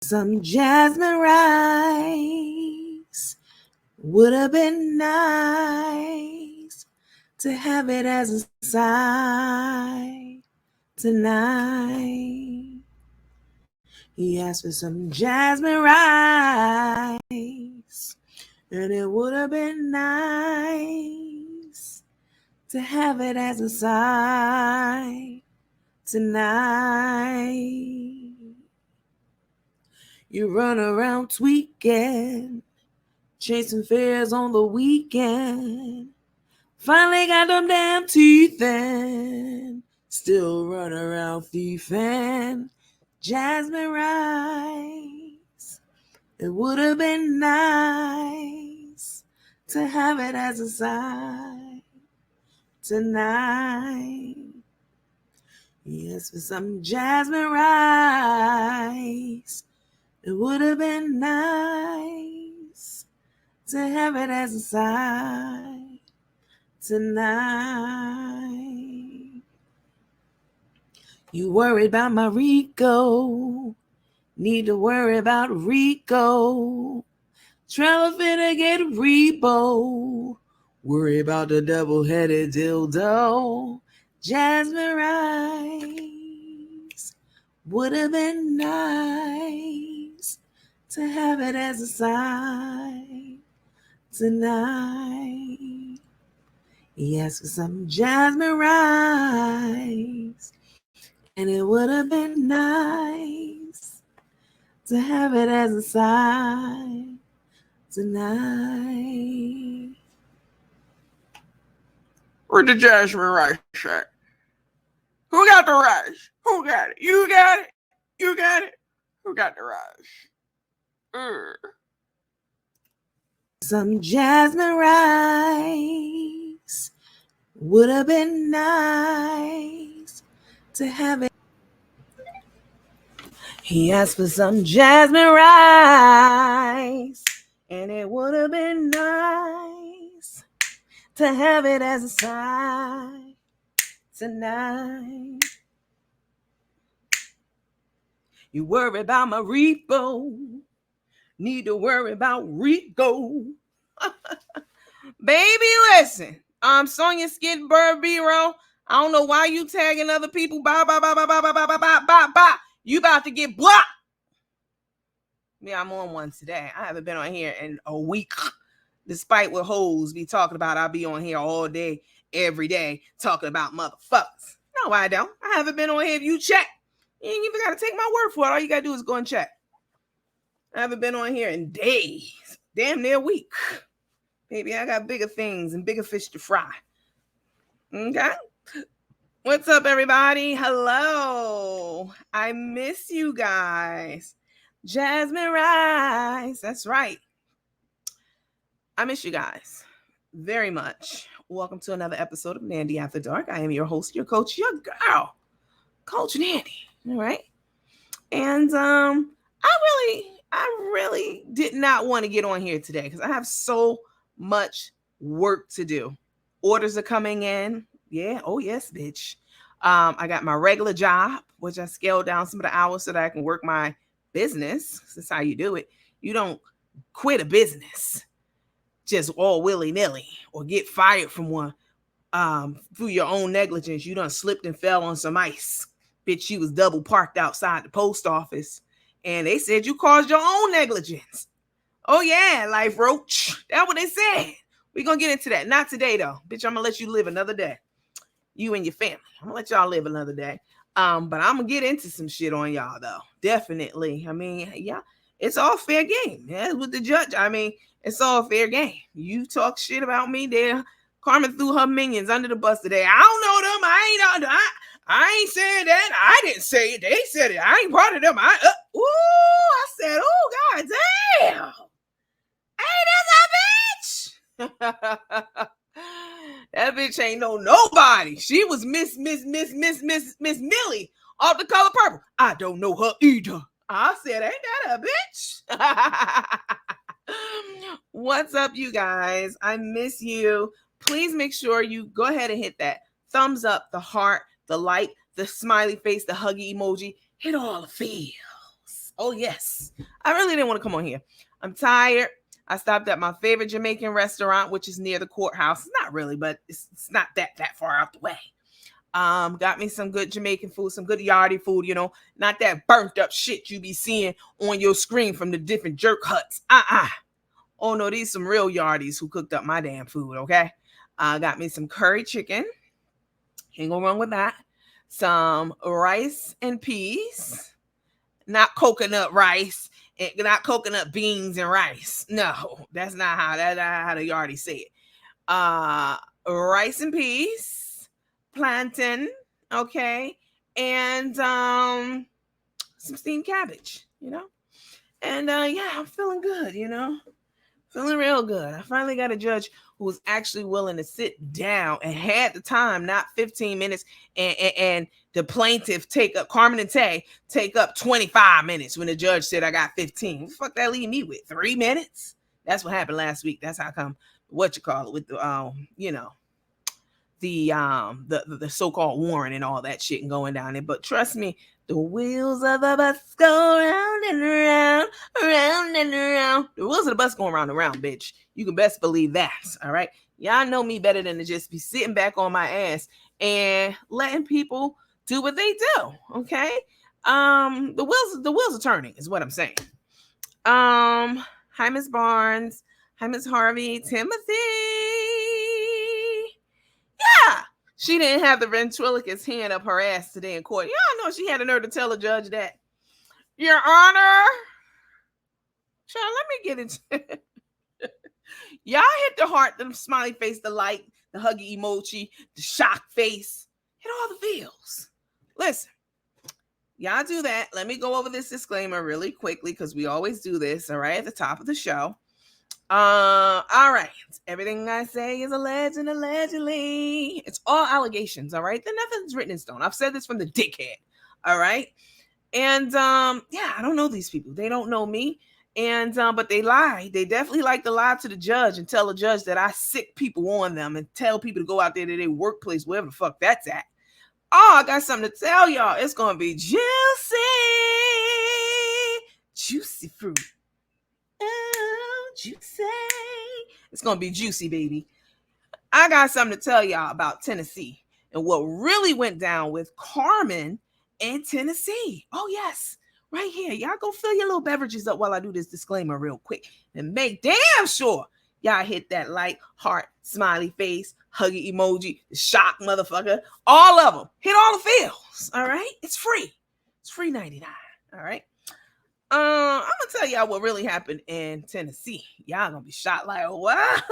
Some jasmine rice would have been nice to have it as a side tonight. He asked for some jasmine rice, and it would have been nice to have it as a side tonight. You run around tweaking, chasing fares on the weekend. Finally got them damn teeth in, still run around thieving. Jasmine rice, it would have been nice to have it as a side tonight. Yes, for some jasmine rice, it would have been nice to have it as a side tonight. You worried about my Rico, need to worry about Rico. Travel finna get repo, worry about the double-headed dildo. Jasmine rice would have been nice to have it as a side tonight. Yes, for some jasmine rice, and it would have been nice to have it as a side tonight. Where the jasmine rice at? Who got the rice? Who got it? You got it? You got it? Who got the rice? Some jasmine rice would have been nice to have it. He asked for some jasmine rice, and it would have been nice to have it as a side tonight. You worry about my repo, need to worry about Rico. Baby, listen, Sonia Skidbird B-roll. I don't know why you tagging other people. Bye. You about to get blocked. Yeah, I'm on one today. I haven't been on here in a week. Despite what hoes be talking about, I'll be on here all day, every day, talking about motherfuckers. No, I don't. I haven't been on here. If you check, you ain't even got to take my word for it. All you got to do is go and check. I haven't been on here in days. Damn near a week. Baby, I got bigger things and bigger fish to fry. Okay? What's up, everybody? Hello. I miss you guys. Jasmine rice. That's right. I miss you guys very much. Welcome to another episode of Nandy After Dark. I am your host, your coach, your girl, Coach Nandy. All right. And I really did not want to get on here today because I have so much work to do. Orders are coming in. Yeah. Oh, yes, bitch. I got my regular job, which I scaled down some of the hours so that I can work my business. That's how you do it. You don't quit a business just all willy-nilly or get fired from one through your own negligence. You done slipped and fell on some ice. Bitch, you was double parked outside the post office and they said you caused your own negligence. Oh yeah, life roach. That's what they said. We're going to get into that. Not today though. Bitch, I'm going to let you live another day. You and your family. I'm going to let y'all live another day. But I'm going to get into some shit on y'all though. Definitely. I mean, yeah, it's all fair game. Yeah, with the judge. I mean, it's all fair game. You talk shit about me there. Carmen threw her minions under the bus today. I don't know them. I ain't saying that. I didn't say it. They said it. I ain't part of them. I said, oh, God damn. Hey, that's a bitch. That bitch ain't know nobody. She was Miss Millie off The Color Purple. I don't know her either. I said, ain't that a bitch? What's up, you guys? I miss you. Please make sure you go ahead and hit that thumbs up, the heart, the like, the smiley face, the huggy emoji. Hit all the feels. Oh, yes. I really didn't want to come on here. I'm tired. I stopped at my favorite Jamaican restaurant, which is near the courthouse. It's not really, but it's not that far out the way. Got me some good Jamaican food, some good yardie food, not that burnt up shit you be seeing on your screen from the different jerk huts. Oh no, these some real yardies who cooked up my damn food, okay? Got me some curry chicken. Ain't gonna wrong with that. Some rice and peas, not coconut rice, and not coconut beans and rice. No, that's not how the yardie say it. Rice and peas, plantain, okay, and some steamed cabbage. And yeah, I'm feeling good. Feeling real good. I finally got a judge who was actually willing to sit down and had the time, not 15 minutes, and the plaintiff take up, Carmen and Tay, take up 25 minutes when the judge said I got 15. What the fuck that leave me with? 3 minutes? That's what happened last week. That's how come, with the, the so-called warrant and all that shit and going down there. But trust me, the wheels of the bus go round and around, around and around. The wheels of the bus going round and around, bitch. You can best believe that. All right. Y'all know me better than to just be sitting back on my ass and letting people do what they do. Okay. The wheels are turning, is what I'm saying. Hi, Miss Barnes. Hi, Miss Harvey. Timothy. Yeah. She didn't have the ventriloquist hand up her ass today in court. Y'all know she had a nerve to tell the judge that. Your Honor. Child, let me get it. Y'all hit the heart, the smiley face, the light, the huggy emoji, the shock face. Hit all the feels. Listen, y'all do that. Let me go over this disclaimer really quickly because we always do this, all right, at the top of the show. All right. Everything I say is alleged and allegedly. It's all allegations, all right? Then nothing's written in stone. I've said this from the dickhead, all right? And yeah, I don't know these people. They don't know me. And but they lie. They definitely like to lie to the judge and tell the judge that I sick people on them and tell people to go out there to their workplace, wherever the fuck that's at. Oh, I got something to tell y'all. It's gonna be juicy. Juicy fruit. Oh, juicy. It's going to be juicy, baby. I got something to tell y'all about Tennessee and what really went down with Carmen in Tennessee. Oh, yes. Right here. Y'all go fill your little beverages up while I do this disclaimer real quick and make damn sure y'all hit that like, heart, smiley face, huggy emoji, the shock motherfucker, all of them. Hit all the feels. All right. It's free. It's free 99. All right. I'm gonna tell y'all what really happened in Tennessee. Y'all gonna be shot like what?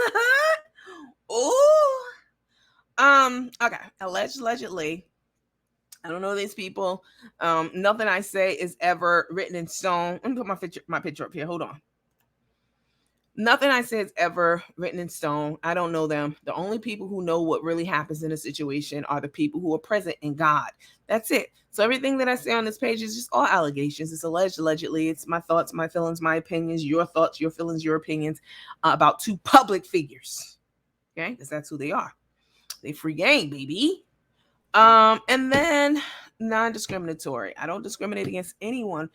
Ooh. Okay. Allegedly, I don't know these people. Nothing I say is ever written in stone. Let me put my picture up here. Hold on. Nothing I say is ever written in stone. I don't know them. The only people who know what really happens in a situation are the people who are present in God. That's it. So everything that I say on this page is just all allegations. It's allegedly. It's my thoughts, my feelings, my opinions, your thoughts, your feelings, your opinions about two public figures. Okay? Because that's who they are. They free game, baby. And then non-discriminatory. I don't discriminate against anyone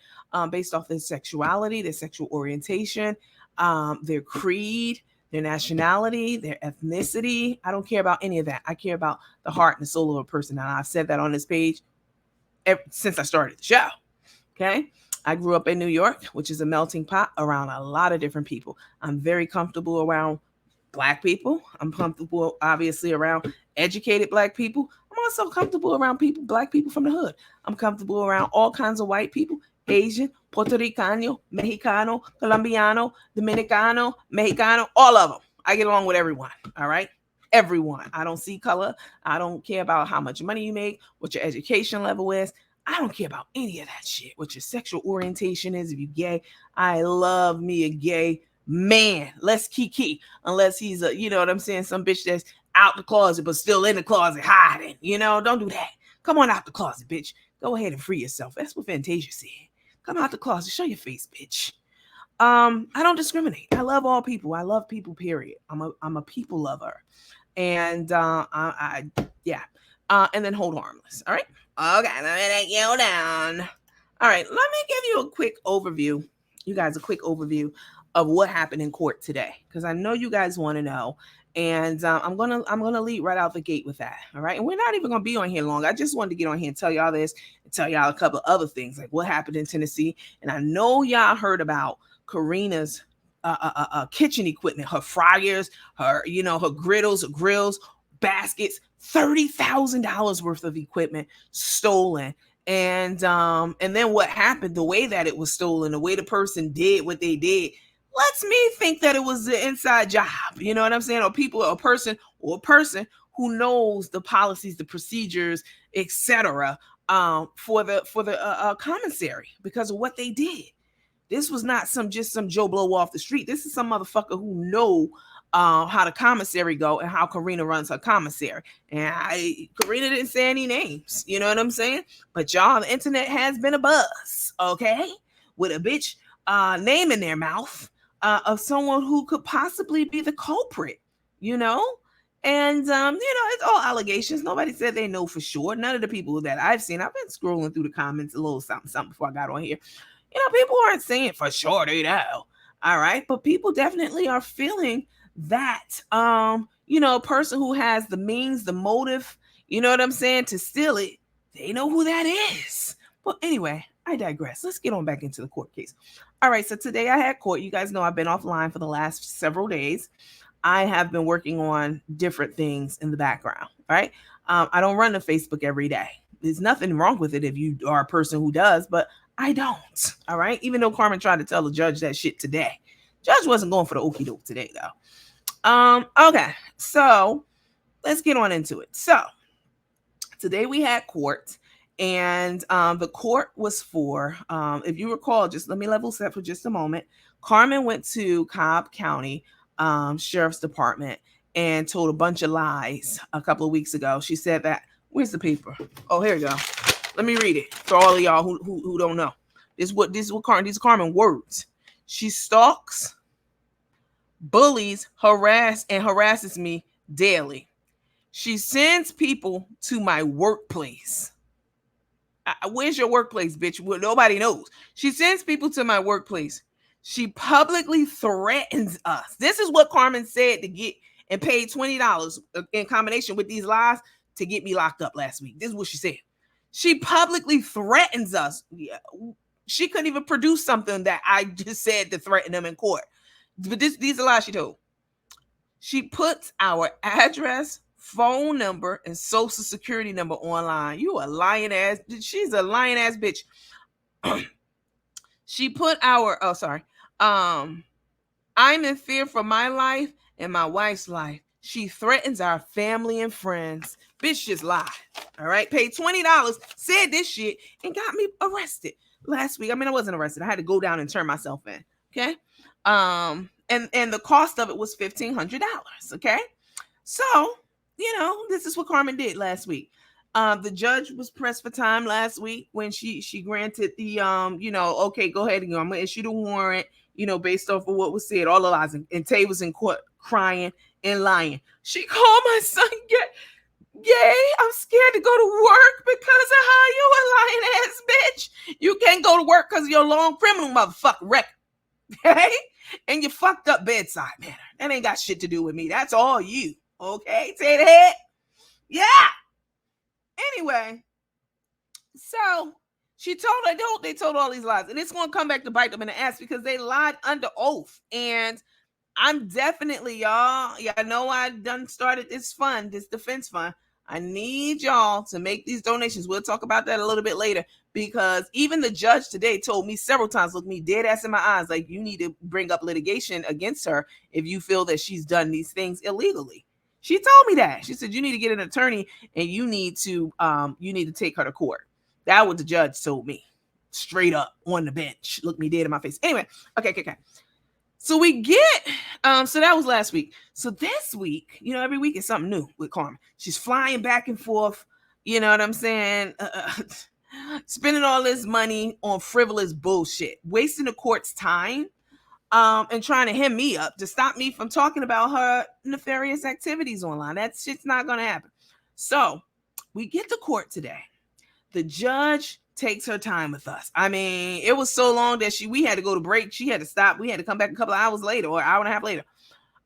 based off their sexuality, their sexual orientation, their creed, their nationality, their ethnicity. I don't care about any of that. I care about the heart and the soul of a person. And I've said that on this page since I started the show. Okay. I grew up in New York, which is a melting pot around a lot of different people. I'm very comfortable around Black people. I'm comfortable, obviously, around educated Black people. I'm also comfortable around Black people from the hood. I'm comfortable around all kinds of white people, Asian, Puerto Ricano, Mexicano, Colombiano, Dominicano, Mexicano, all of them. I get along with everyone, all right? Everyone. I don't see color. I don't care about how much money you make, what your education level is. I don't care about any of that shit, what your sexual orientation is, if you're gay. I love me a gay man. Let's kiki, unless he's a, you know what I'm saying, some bitch that's out the closet but still in the closet hiding. Don't do that. Come on out the closet, bitch. Go ahead and free yourself. That's what Fantasia said. Come out the closet. Show your face, bitch. I don't discriminate. I love all people. I love people, period. I'm a people lover. And yeah. And then hold harmless. All right. Okay, let me take you down. All right, let me give you a quick overview. You guys, a quick overview of what happened in court today, because I know you guys want to know, and I'm gonna lead right out the gate with that. All right, and we're not even gonna be on here long. I just wanted to get on here and tell y'all this, and tell y'all a couple of other things like what happened in Tennessee, and I know y'all heard about Corinna's kitchen equipment, her fryers, her her griddles, her grills, baskets, $30,000 worth of equipment stolen. And then what happened, the way that it was stolen, the way the person did what they did, lets me think that it was the inside job. You know what I'm saying? Or people, a person who knows the policies, the procedures, etc. For the commissary, because of what they did. This was not some Joe Blow off the street. This is some motherfucker who know how the commissary go and how Corinna runs her commissary. And Corinna didn't say any names. You know what I'm saying? But y'all, the internet has been a buzz, okay, with a bitch name in their mouth of someone who could possibly be the culprit. You know. And it's all allegations. Nobody said they know for sure. None of the people that I've seen. I've been scrolling through the comments a little something before I got on here. People aren't saying for sure they know. All right. But people definitely are feeling that, a person who has the means, the motive, you know what I'm saying, to steal it, they know who that is. But anyway, I digress. Let's get on back into the court case. All right. So today I had court. You guys know I've been offline for the last several days. I have been working on different things in the background. Right. I don't run to Facebook every day. There's nothing wrong with it if you are a person who does, but I don't. All right. Even though Carmen tried to tell the judge that shit today. Judge wasn't going for the okie doke today, though. Okay. So let's get on into it. So today we had court, and the court was for, if you recall, just let me level set for just a moment. Carmen went to Cobb County Sheriff's Department and told a bunch of lies a couple of weeks ago. She said that, where's the paper? Oh, here you go. Let me read it for all of y'all who don't know. This is what Carmen, these are Carmen words. She stalks, bullies, harasses me daily. She sends people to my workplace. Where's your workplace, bitch? Well, nobody knows. She sends people to my workplace. She publicly threatens us. This is what Carmen said to get and paid $20 in combination with these lies to get me locked up last week. This is what she said. She publicly threatens us. She couldn't even produce something that I just said to threaten them in court. But these are lies she told. She puts our address, phone number, and social security number online. You a lying ass. She's a lying ass bitch. She put I'm in fear for my life and my wife's life. She threatens our family and friends. Bitch just lied. All right. Paid $20, said this shit, and got me arrested last week. I mean, I wasn't arrested. I had to go down and turn myself in. Okay. And the cost of it was $1,500. Okay. So, this is what Carmen did last week. The judge was pressed for time last week when she granted the okay, go ahead and I'm gonna issue the warrant, based off of what was said, all the lies, and Tay was in court crying and lying. She called my son gay. I'm scared to go to work because of how you a lying ass bitch. You can't go to work because of your long criminal motherfucking record. Okay? And you fucked up bedside manner. That ain't got shit to do with me. That's all you. Okay? Say the head. Yeah. Anyway, so they told all these lies, and it's going to come back to bite them in the ass because they lied under oath. And I'm definitely, y'all know I done started this defense fund. I need y'all to make these donations. We'll talk about that a little bit later, because even the judge today told me several times, look me dead ass in my eyes, like, you need to bring up litigation against her if you feel that she's done these things illegally. She told me that. She said, you need to get an attorney and you need to take her to court. That was the judge told me, straight up on the bench. Look me dead in my face. Anyway, okay. So we get, so that was last week. So this week, every week is something new with Carmen. She's flying back and forth, you know what I'm saying? Spending all this money on frivolous bullshit, wasting the court's time, and trying to hem me up to stop me from talking about her nefarious activities online. That shit's not going to happen. So we get to court today. The judge takes her time with us. I mean, it was so long that we had to go to break. She had to stop. We had to come back a couple of hours later or an hour and a half later.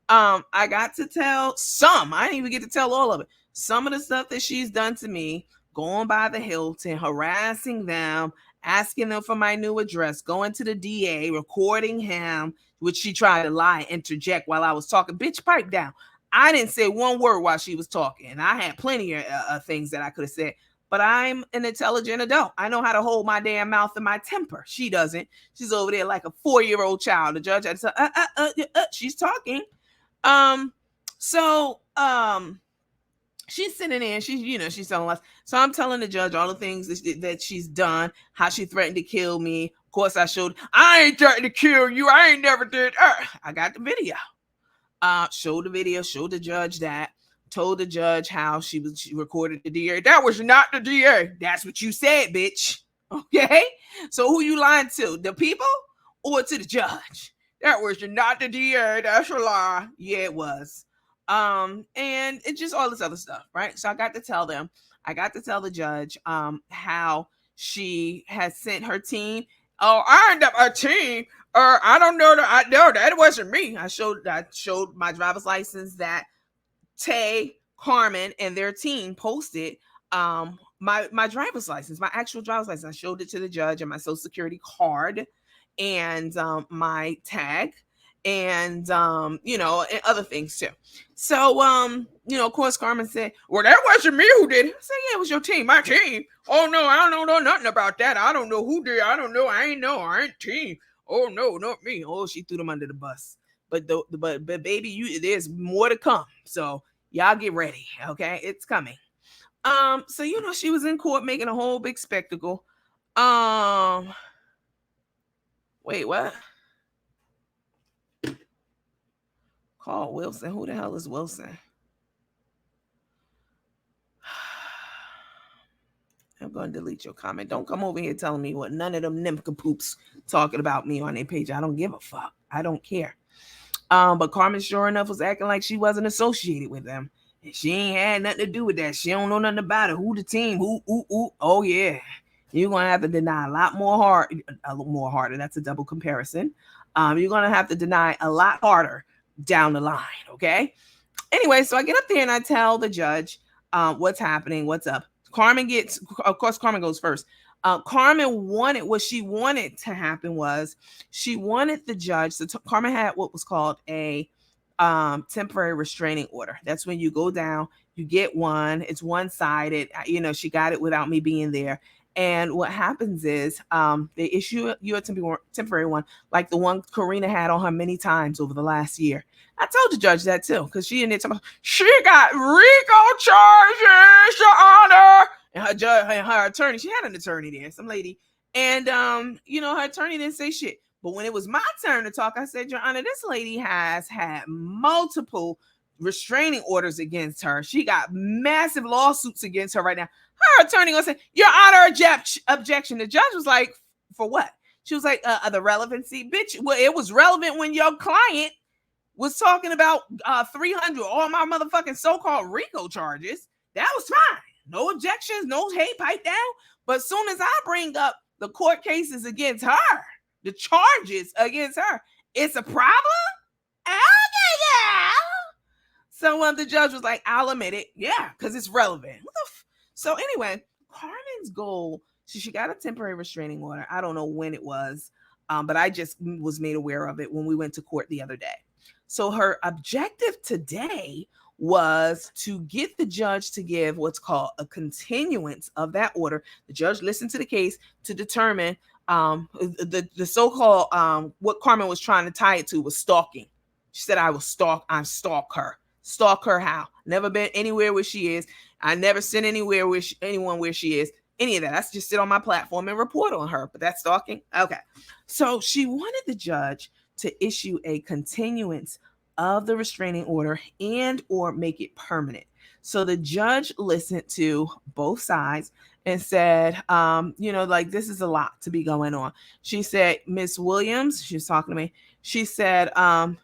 I got to tell some. I didn't even get to tell all of it. Some of the stuff that she's done to me, going by the Hilton, harassing them, asking them for my new address, going to the DA, recording him, which she tried to lie, interject while I was talking. Bitch, pipe down. I didn't say one word while she was talking. And I had plenty of things that I could have said. But I'm an intelligent adult. I know how to hold my damn mouth and my temper. She doesn't. She's over there like a 4-year-old child. The judge had to say, she's talking. Um, so she's sitting there and she's telling us. So I'm telling the judge all the things that she's done, how she threatened to kill me. Of course, I ain't threatened to kill you. I ain't never did. I got the video. Showed the video, showed the judge that, told the judge how she recorded the DA. That was not the DA. That's what you said, bitch. Okay? So who you lying to? The people or to the judge? That was not the DA. That's a lie. Yeah, it was. And it's just all this other stuff, right? So I got to tell the judge how she has sent her team. Oh, I ended up a team. I don't know that. No, that wasn't me. I showed my driver's license that Tay, Carmen, and their team posted. My driver's license, my actual driver's license. I showed it to the judge and my social security card and my tag and and other things too. So of course Carmen said, well, that wasn't me who did it. I said, yeah, it was your team, my team. Oh no, I don't know nothing about that. I don't know who did. I don't know. I ain't team. Oh no, not me. Oh, she threw them under the bus. But baby, there's more to come. So y'all get ready, okay? It's coming. So she was in court making a whole big spectacle. Wait, what? Call Wilson. Who the hell is Wilson? I'm going to delete your comment. Don't come over here telling me what none of them nimcapoops talking about me on their page. I don't give a fuck. I don't care. But Carmen, sure enough, was acting like she wasn't associated with them. And she ain't had nothing to do with that. She don't know nothing about it. Who the team? Who? Oh, yeah. You're going to have to deny a lot more harder. That's a double comparison. You're going to have to deny a lot harder down the line, okay? Anyway, so I get up there and I tell the judge what's happening, what's up. Carmen goes first. Carmen what she wanted to happen was she wanted the judge. So Carmen had what was called a temporary restraining order. That's when you go down, you get one. It's one-sided. She got it without me being there. And what happens is they issue you a temporary one, like the one Corinna had on her many times over the last year. I told the judge that too, because she got RICO charges, Your Honor. And her attorney, she had an attorney there, some lady. And, her attorney didn't say shit. But when it was my turn to talk, I said, Your Honor, this lady has had multiple restraining orders against her. She got massive lawsuits against her right now. Her attorney gonna say, Your Honor, objection. The judge was like, for what? She was like, the relevancy. Bitch, well, it was relevant when your client was talking about 300, all my motherfucking so-called RICO charges. That was fine. No objections, no hate, pipe down. But as soon as I bring up the court cases against her, the charges against her, it's a problem? Okay, yeah. So the judge was like, I'll admit it. Yeah, because it's relevant. So anyway, Carmen's goal, she got a temporary restraining order. I don't know when it was, but I just was made aware of it when we went to court the other day. So her objective today was to get the judge to give what's called a continuance of that order. The judge listened to the case to determine the so-called what Carmen was trying to tie it to was stalking. She said, I stalk her. Stalk her how? Never been anywhere where she is. I never sent anywhere where anyone where she is. Any of that. That's just sit on my platform and report on her. But that's stalking. Okay. So she wanted the judge to issue a continuance of the restraining order and or make it permanent. So the judge listened to both sides and said, this is a lot to be going on. She said, Miss Williams, she was talking to me. She said, I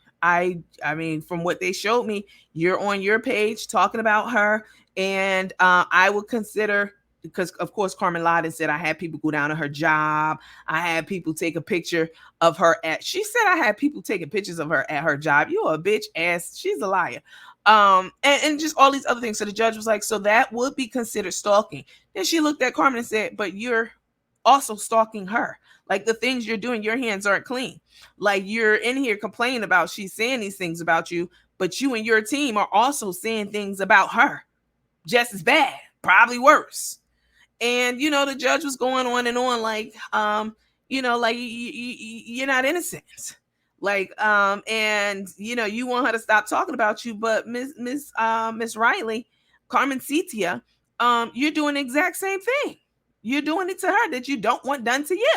mean, from what they showed me, you're on your page talking about her. And I would consider because of course Carmen lied and said I had people go down to her job. I had people take a picture of her at, she said I had people taking pictures of her at her job. You a bitch ass. She's a liar. And just all these other things. So the judge was like, so that would be considered stalking. Then she looked at Carmen and said, but you're also stalking her. Like the things you're doing, your hands aren't clean. Like you're in here complaining about she's saying these things about you, but you and your team are also saying things about her just as bad, probably worse. And the judge was going on and on, like like you're not innocent, like and you want her to stop talking about you, but Miss Riley, Carmen Cetia, you're doing the exact same thing. You're doing it to her that you don't want done to you.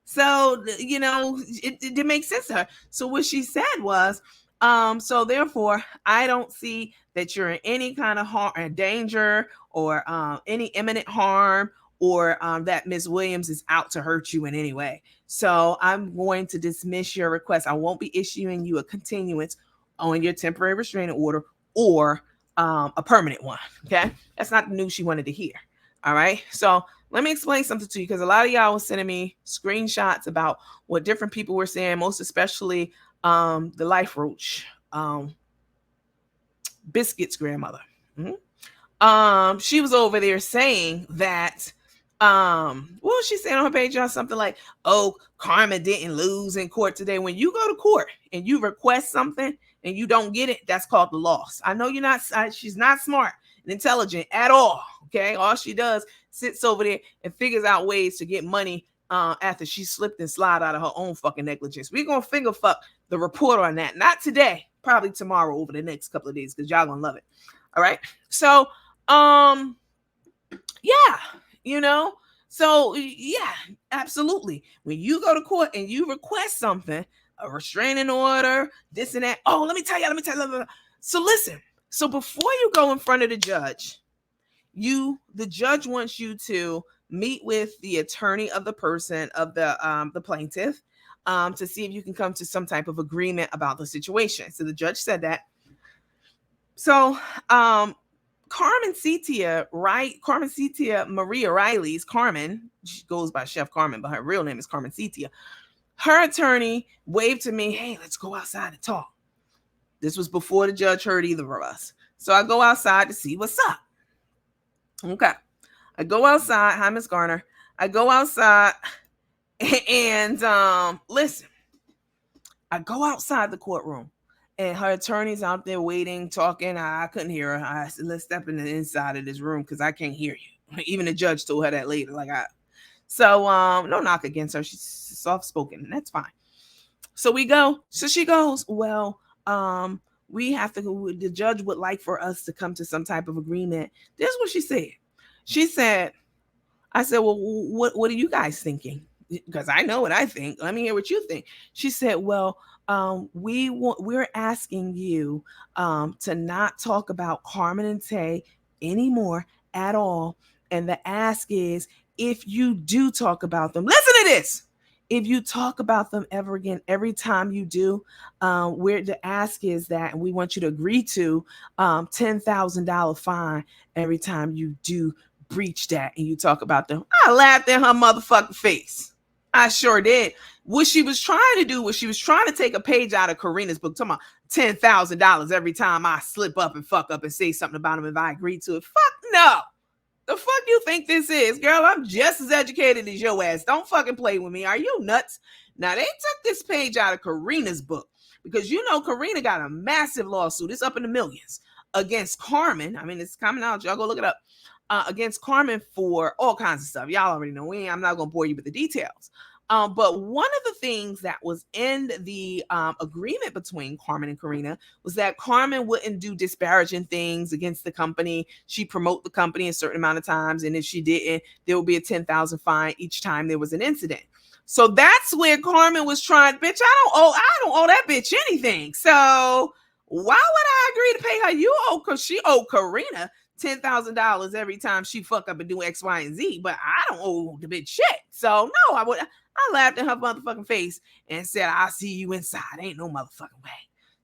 So it didn't make sense to her. So what she said was, so therefore I don't see that you're in any kind of harm or danger, or any imminent harm, or that Miss Williams is out to hurt you in any way. So I'm going to dismiss your request. I won't be issuing you a continuance on your temporary restraining order, or a permanent one. Okay, that's not the news she wanted to hear. All right, so let me explain something to you, because a lot of y'all was sending me screenshots about what different people were saying, most especially the Life Roach, Biscuit's grandmother. She was over there saying that, what was she saying on her page? Y'all, something like, oh, Carmen didn't lose in court today. When you go to court and you request something and you don't get it, that's called the loss. I know she's not smart and intelligent at all. Okay, all she does sits over there and figures out ways to get money after she slipped and slid out of her own fucking negligence. We're gonna finger fuck the report on that. Not today, probably tomorrow, over the next couple of days, because y'all gonna love it. All right. So yeah, so yeah, absolutely. When you go to court and you request something, a restraining order, this and that. Oh, let me tell you. So listen. So before you go in front of the judge, the judge wants you to meet with the attorney of the person, of the plaintiff, to see if you can come to some type of agreement about the situation. So the judge said that. So Carmen Cetia, right? Carmen Cetia Maria Riley's Carmen. She goes by Chef Carmen, but her real name is Carmen Cetia. Her attorney waved to me, hey, let's go outside and talk. This was before the judge heard either of us. So I go outside to see what's up. Okay. I go outside. Hi, Miss Garner. I go outside and listen. I go outside the courtroom. And her attorney's out there waiting, talking. I couldn't hear her. I said, let's step in the inside of this room because I can't hear you. Even the judge told her that later. So no knock against her. She's soft spoken, and that's fine. So we go. So she goes, well, we have to, the judge would like for us to come to some type of agreement. This is what she said. She said, I said, well, what are you guys thinking? Because I know what I think. Let me hear what you think. She said, well, we're asking you to not talk about Carmen and Tay anymore at all. And the ask is, if you do talk about them, listen to this. If you talk about them ever again, every time you do, where the ask is that, and we want you to agree to $10,000 fine every time you do breach that and you talk about them. I laughed in her motherfucking face. I sure did. What she was trying to do was she was trying to take a page out of Corinna's book, talking about $10,000 every time I slip up and fuck up and say something about him if I agree to it. Fuck no. The fuck you think this is, girl? I'm just as educated as your ass. Don't fucking play with me. Are you nuts? Now, they took this page out of Corinna's book because Corinna got a massive lawsuit. It's up in the millions against Carmen. I mean, it's coming out. Y'all go look it up. Against Carmen for all kinds of stuff. Y'all already know. I'm not going to bore you with the details. But one of the things that was in the agreement between Carmen and Corinna was that Carmen wouldn't do disparaging things against the company. She promote the company a certain amount of times, and if she didn't, there would be a $10,000 fine each time there was an incident. So that's where Carmen was trying. Bitch, I don't owe that bitch anything. So why would I agree to pay her? Because she owed Corinna $10,000 every time she fuck up and do X, Y, and Z, but I don't owe the bitch shit. So no, I laughed in her motherfucking face and said, I'll see you inside. Ain't no motherfucking way.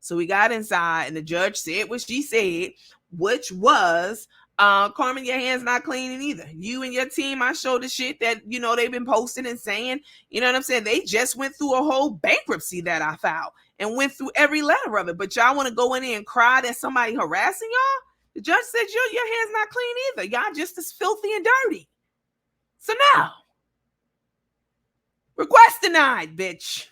So we got inside and the judge said what she said, which was, Carmen, your hands not cleaning either. You and your team, I showed the shit that, they've been posting and saying, you know what I'm saying? They just went through a whole bankruptcy that I filed and went through every letter of it. But y'all want to go in there and cry that somebody harassing y'all? The judge said your hands not clean either. Y'all just as filthy and dirty. So now, request denied, bitch.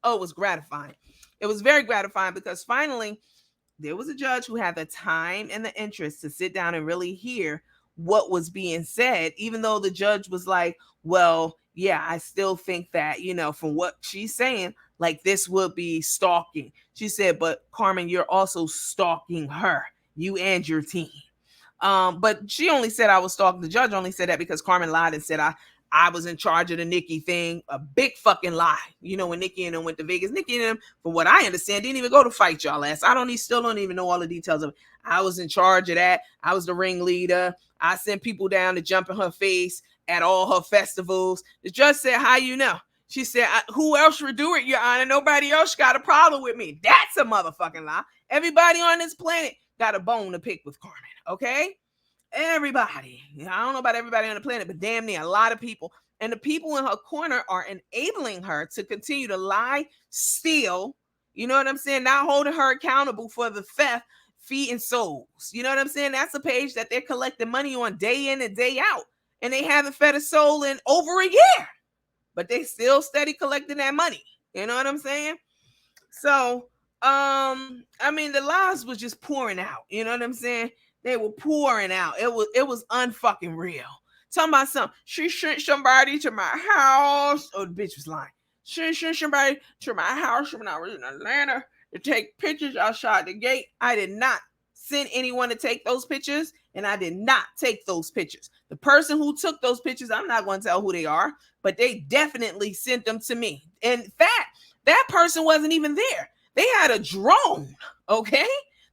Oh, it was gratifying. It was very gratifying because finally there was a judge who had the time and the interest to sit down and really hear what was being said, even though the judge was like, well, yeah, I still think that, from what she's saying, like this would be stalking. She said, but Carmen, you're also stalking her, you and your team. But she only said I was stalking. The judge only said that because Carmen lied and said I was in charge of the Nikki thing. A big fucking lie. When Nikki and them went to Vegas, Nikki and them, from what I understand, didn't even go to fight y'all ass. Still don't even know all the details of it. I was in charge of that. I was the ringleader. I sent people down to jump in her face at all her festivals. The judge said, how you know? She said, who else would do it, Your Honor? Nobody else got a problem with me. That's a motherfucking lie. Everybody on this planet got a bone to pick with Carmen, okay? Everybody. I don't know about everybody on the planet, but damn near a lot of people. And the people in her corner are enabling her to continue to lie, steal, you know what I'm saying? Not holding her accountable for the theft, feet, and souls. You know what I'm saying? That's a page that they're collecting money on day in and day out. And they haven't fed a soul in over a year. But they still steady collecting that money. You know what I'm saying? So, the lies was just pouring out. You know what I'm saying? They were pouring out. It was unfucking real. Talking about something. She sent somebody to my house. Oh, the bitch was lying. She sent somebody to my house when I was in Atlanta to take pictures outside the gate. I did not send anyone to take those pictures, and I did not take those pictures. The person who took those pictures, I'm not going to tell who they are, but they definitely sent them to me. In fact, that person wasn't even there. They had a drone, okay?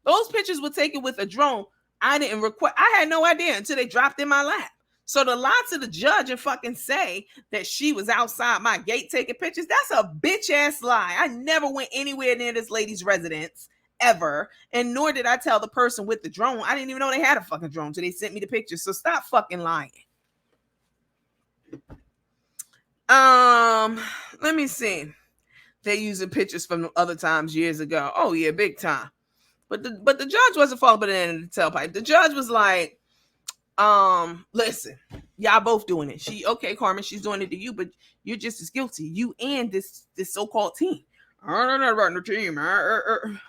Those pictures were taken with a drone. I didn't request. I had no idea until they dropped in my lap. So to lie to the judge and fucking say that she was outside my gate taking pictures, that's a bitch ass lie. I never went anywhere near this lady's residence ever, and nor did I tell the person with the drone. I didn't even know they had a fucking drone until they sent me the pictures. So stop fucking lying. Let me see. They're using pictures from other times years ago. Oh yeah, big time. But the judge wasn't falling by the end of the tailpipe. The judge was like, listen, y'all both doing it. Okay, Carmen, she's doing it to you, but you're just as guilty. You and this so-called team. I don't know about the team.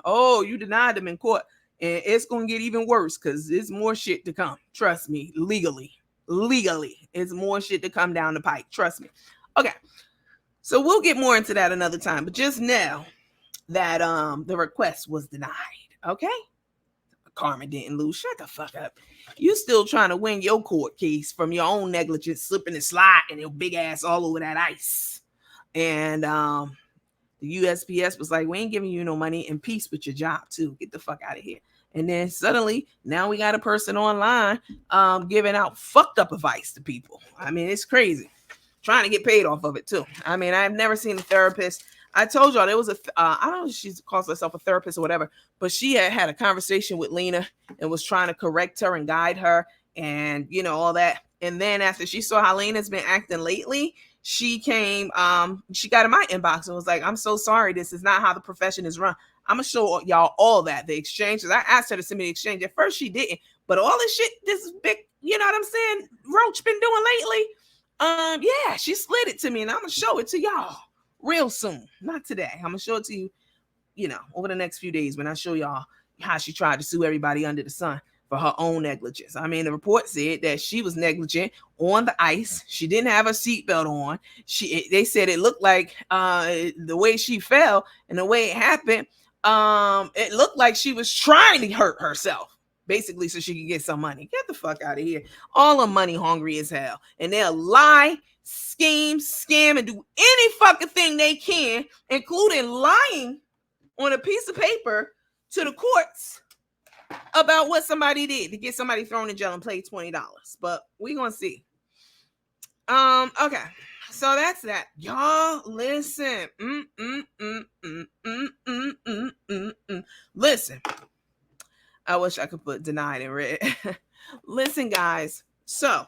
Oh, you denied them in court. And it's gonna get even worse because there's more shit to come. Trust me, legally. It's more shit to come down the pike. Trust me. Okay. So we'll get more into that another time. But just now that the request was denied. Okay? Carmen didn't lose. Shut the fuck up. You still trying to win your court case from your own negligence, slipping and sliding your big ass all over that ice. And the USPS was like, we ain't giving you no money, and peace with your job too. Get the fuck out of here. And then suddenly, now we got a person online giving out fucked up advice to people. It's crazy. Trying to get paid off of it too. I've never seen a therapist. I told y'all there was I don't know if she calls herself a therapist or whatever, but she had a conversation with Lena and was trying to correct her and guide her and, all that. And then after she saw how Lena's been acting lately, she came, she got in my inbox and was like, I'm so sorry. This is not how the profession is run. I'm going to show y'all all that. The exchange. I asked her to send me the exchange. At first she didn't, but all this shit, this big, you know what I'm saying, Roach been doing lately. Yeah, she slid it to me and I'm going to show it to y'all real soon. Not today. I'm going to show it to you, over the next few days when I show y'all how she tried to sue everybody under the sun for her own negligence. The report said that she was negligent on the ice. She didn't have a seatbelt on. They said it looked like the way she fell and the way it happened, it looked like she was trying to hurt herself. Basically, so she could get some money. Get the fuck out of here. All are money hungry as hell. And they'll lie, scheme, scam, and do any fucking thing they can, including lying on a piece of paper to the courts about what somebody did to get somebody thrown in jail and paid $20. But we gonna see. Okay. So that's that. Y'all listen. Listen. I wish I could put denied in red. Listen, guys. So,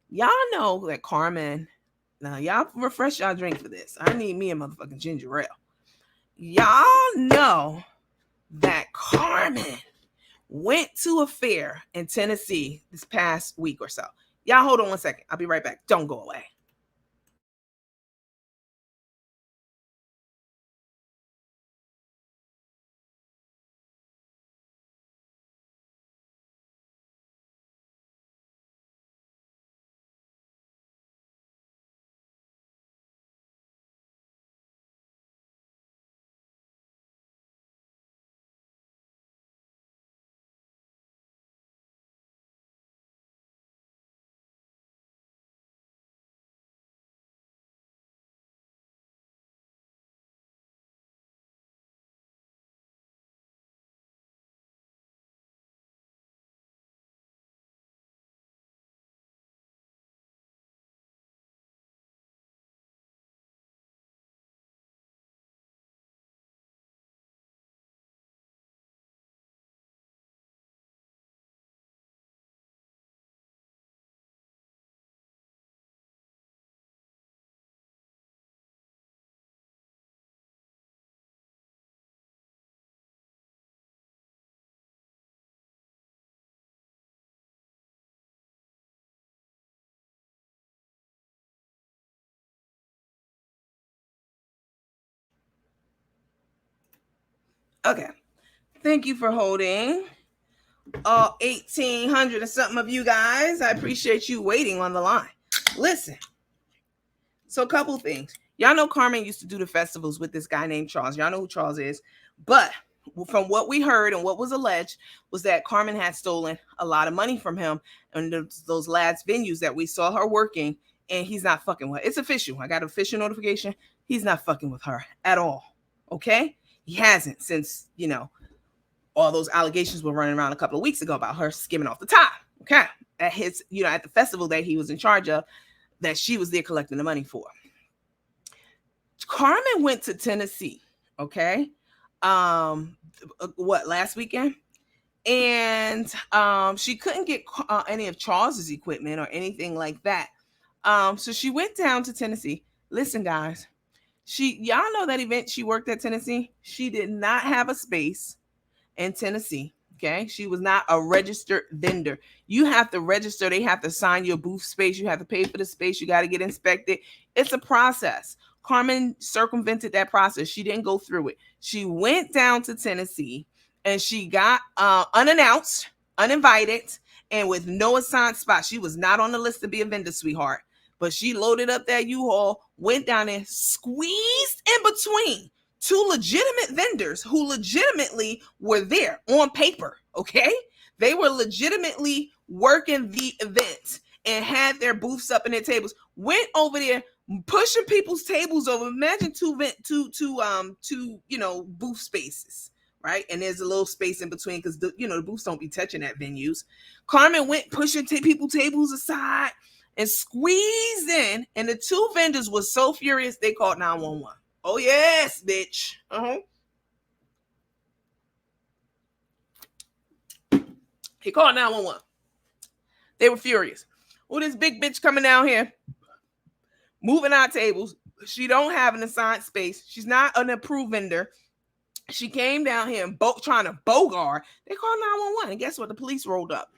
y'all know that Carmen, now y'all refresh y'all drink for this. I need me a motherfucking ginger ale. Y'all know that Carmen went to a fair in Tennessee this past week or so. Y'all hold on one second. I'll be right back. Don't go away. Okay. Thank you for holding. All 1,800 and something of you guys. I appreciate you waiting on the line. Listen. So, a couple things. Y'all know Carmen used to do the festivals with this guy named Charles. Y'all know who Charles is. But from what we heard and what was alleged was that Carmen had stolen a lot of money from him and those lads venues that we saw her working, and he's not fucking with her. It's official. I got an official notification. He's not fucking with her at all. Okay? He hasn't since, all those allegations were running around a couple of weeks ago about her skimming off the top. Okay. At his, at the festival that he was in charge of, that she was there collecting the money for. Carmen went to Tennessee. Okay. Last weekend? And she couldn't get any of Charles's equipment or anything like that. So she went down to Tennessee. Listen, guys, y'all know that event she worked at Tennessee? She did not have a space in Tennessee. Okay. She was not a registered vendor. You have to register. They have to sign your booth space. You have to pay for the space. You got to get inspected. It's a process. Carmen circumvented that process. She didn't go through it. She went down to Tennessee and she got unannounced, uninvited, and with no assigned spot. She was not on the list to be a vendor, sweetheart. But she loaded up that U-Haul, went down there, squeezed in between two legitimate vendors who legitimately were there on paper, okay? They were legitimately working the event and had their booths up and their tables. Went over there, pushing people's tables over. Imagine two booth spaces, right? And there's a little space in between because the booths don't be touching at venues. Carmen went pushing people's tables aside and squeezed in, and the two vendors were so furious they called 911. Oh, yes, bitch. He called 911. They were furious. Well, this big bitch coming down here, moving our tables. She don't have an assigned space. She's not an approved vendor. She came down here and trying to bogart. They called 911. And guess what? The police rolled up.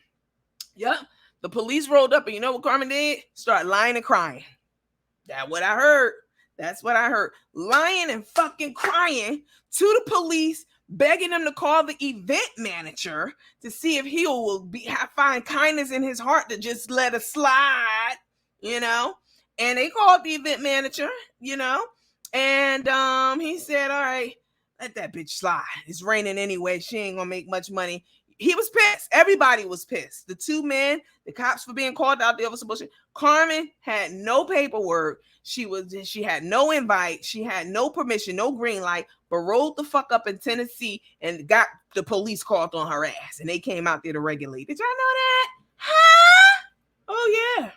Yep. The police rolled up, and you know what Carmen did? Started lying and crying. That's what I heard. That's what I heard. Lying and fucking crying to the police, begging them to call the event manager to see if he will find kindness in his heart to just let us slide, And they called the event manager, and he said, all right, let that bitch slide. It's raining anyway. She ain't gonna make much money. He was pissed. Everybody was pissed. The two men, the cops for being called out there was some bullshit. Carmen had no paperwork. She had no invite. She had no permission, no green light, but rolled the fuck up in Tennessee and got the police called on her ass. And they came out there to regulate. Did y'all know that? Huh? Oh, yeah.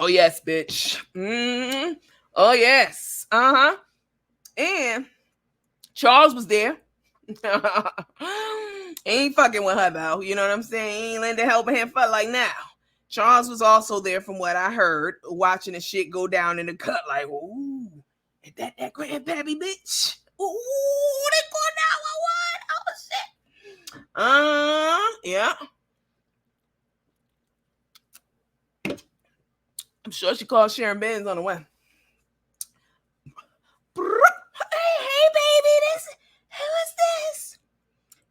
Oh, yes, bitch. Mm-hmm. Oh, yes. Uh-huh. And Charles was there. Ain't fucking with her though. You know what I'm saying? He ain't lend a helping hand fuck like now. Charles was also there from what I heard, watching the shit go down in the cut, like, ooh, is that grandpappy bitch? Ooh, they going down with what? Oh shit. Yeah. I'm sure she called Sharon Benz on the way. Hey, baby, who is this?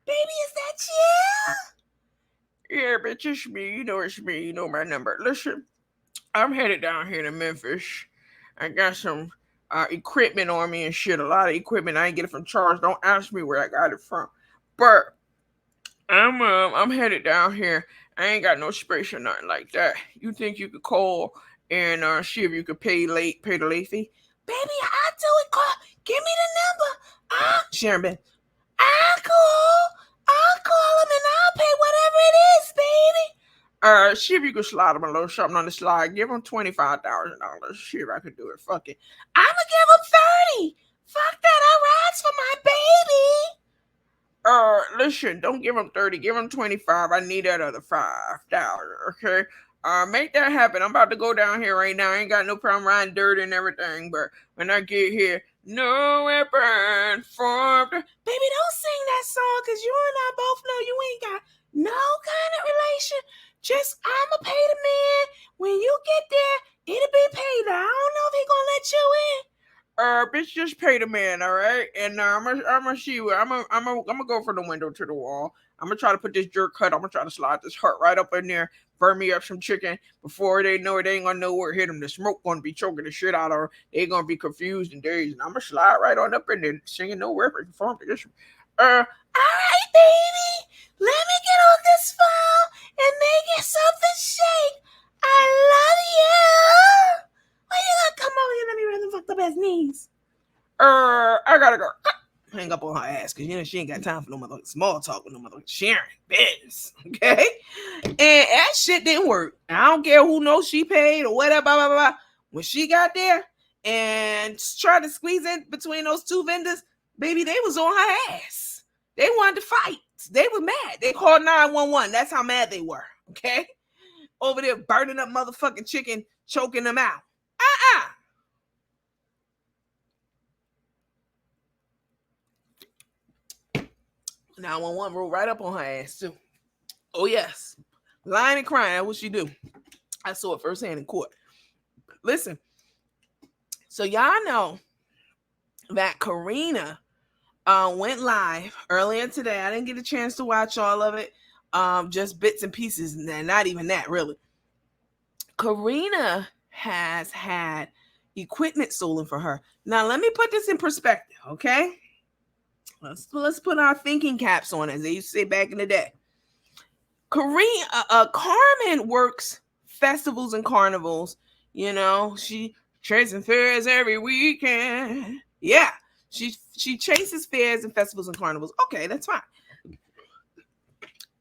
Baby, is that Yeah, bitch, it's me. You know it's me. You know my number. Listen, I'm headed down here to Memphis. I got some equipment on me and shit. A lot of equipment. I ain't get it from Charles. Don't ask me where I got it from. But I'm headed down here. I ain't got no space or nothing like that. You think you could call and see if you could pay the late fee? Baby, I'll do it. Call. Give me the number. Sharon Ben. I'll call him and I'll pay whatever it is, baby. See if you could slide him a little something on the slide. Give him $25,000. See if I could do it. Fuck it. I'ma give him 30. Fuck that. I rides for my baby. Listen, don't give him 30, give him 25. I need that other 5,000, okay? Make that happen. I'm about to go down here right now. I ain't got no problem riding dirt and everything, but when I get here, no weapon formed. Baby, don't sing that song, cause you and I both know you ain't got no kind of relation. Just I'ma pay the man. When you get there, it'll be paid. I don't know if he gonna let you in. Bitch, just pay the man, all right? And I'm gonna see you. I'm gonna go from the window to the wall. I'm gonna try to put this jerk cut. I'm gonna try to slide this hurt right up in there, burn me up some chicken. Before they know it, they ain't gonna know where it hit them. The smoke gonna be choking the shit out of them. They gonna be confused and dazed. And I'm gonna slide right on up in there, singing no weapon formed against me. All right, baby. Let me get on this phone and make it something shake. I love you. Why you gonna come over here and let me run the fucked up ass knees? I gotta go. Hang up on her ass, because you know she ain't got time for no motherfucking small talk with no motherfucking Sharon Biz. Okay? And that shit didn't work. I don't care who knows she paid or whatever, blah, blah, blah. When she got there and tried to squeeze in between those two vendors, baby, they was on her ass. They wanted to fight. They were mad. They called 911. That's how mad they were. Okay? Over there burning up motherfucking chicken, choking them out. 911 rolled right up on her ass too. Oh yes, lying and crying. That's what she do. I saw it firsthand in court. Listen, so y'all know that Corinna went live earlier today. I didn't get a chance to watch all of it, just bits and pieces, and not even that really. Corinna has had equipment stolen for her. Now let me put this in perspective, okay? Let's put our thinking caps on, as they used to say back in the day. Carmen works festivals and carnivals. You know, she chasing fairs every weekend. Yeah, she chases fairs and festivals and carnivals. Okay, that's fine.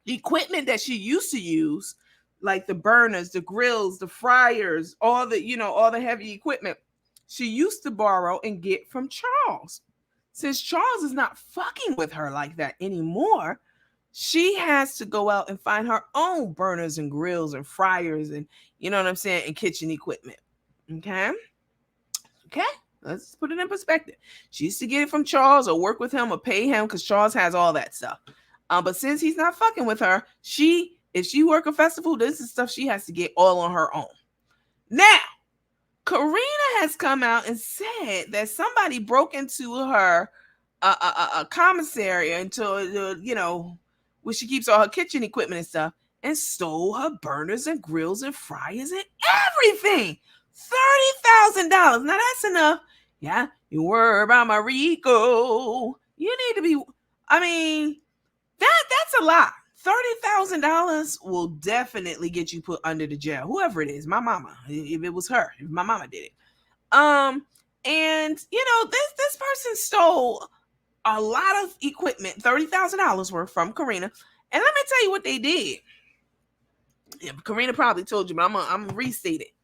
The equipment that she used to use, like the burners, the grills, the fryers, all the heavy equipment, she used to borrow and get from Charles. Since Charles is not fucking with her like that anymore, she has to go out and find her own burners and grills and fryers and, you know what I'm saying, and kitchen equipment. Okay? Let's put it in perspective. She used to get it from Charles or work with him or pay him because Charles has all that stuff. But since he's not fucking with her, if she work a festival, this is stuff she has to get all on her own. Now, Corinna has come out and said that somebody broke into her a commissary, into where she keeps all her kitchen equipment and stuff, and stole her burners and grills and fryers and everything. $30,000. Now that's enough. Yeah, you worry about my Rico. You need to be. I mean, that's a lot. $30,000 will definitely get you put under the jail. Whoever it is, my mama, if it was her, if my mama did it. And this person stole a lot of equipment, $30,000 worth from Corinna. And let me tell you what they did. Yeah, Corinna probably told you, but I'm gonna restate it.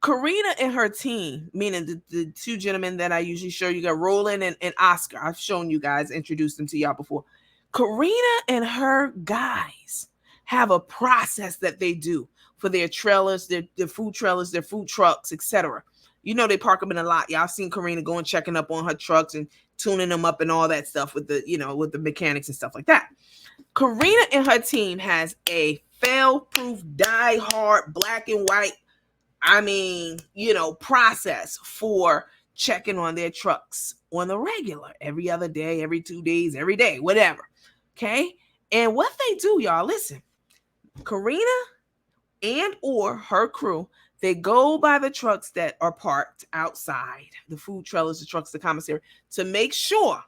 Corinna and her team, meaning the two gentlemen that I usually show you, got Roland and Oscar. I've shown you guys, introduced them to y'all before. Corinna and her guys have a process that they do for their trailers, their food trailers, their food trucks, etc. You know, they park them in a lot. Y'all seen Corinna going checking up on her trucks and tuning them up and all that stuff with the, with the mechanics and stuff like that. Corinna and her team has a fail-proof, die-hard, black and white, process for checking on their trucks on the regular, every other day, every 2 days, every day, whatever. Okay. And what they do, y'all, listen, Corinna and or her crew, they go by the trucks that are parked outside, the food trailers, the trucks, the commissary, to make sure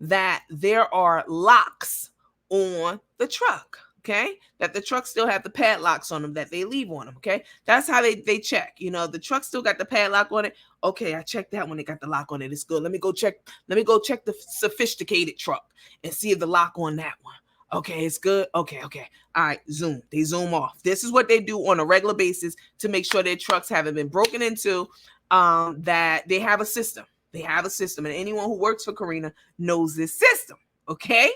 that there are locks on the truck. Okay, that the truck still have the padlocks on them that they leave on them. Okay, that's how they check. The truck still got the padlock on it. Okay, I checked that one. They got the lock on it. It's good. Let me go check the sophisticated truck and see if the lock on that one. Okay, it's good. Okay. All right, zoom. They zoom off. This is what they do on a regular basis to make sure their trucks haven't been broken into. That they have a system. They have a system, and anyone who works for Corinna knows this system. Okay.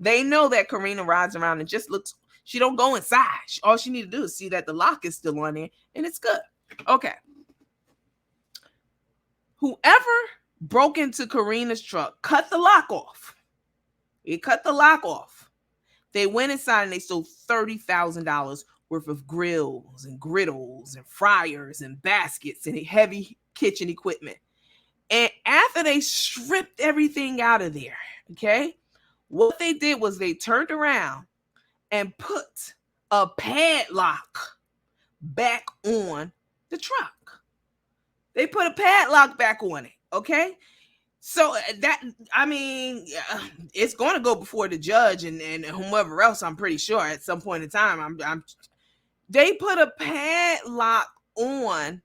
They know that Corinna rides around and just looks, she don't go inside. All she need to do is see that the lock is still on there and it's good. Okay. Whoever broke into Corinna's truck cut the lock off. He cut the lock off. They went inside and they stole $30,000 worth of grills and griddles and fryers and baskets and heavy kitchen equipment. And after they stripped everything out of there, okay, what they did was they turned around and put a padlock back on the truck. They put a padlock back on it, okay? So it's going to go before the judge and whomever else, I'm pretty sure, at some point in time. They put a padlock on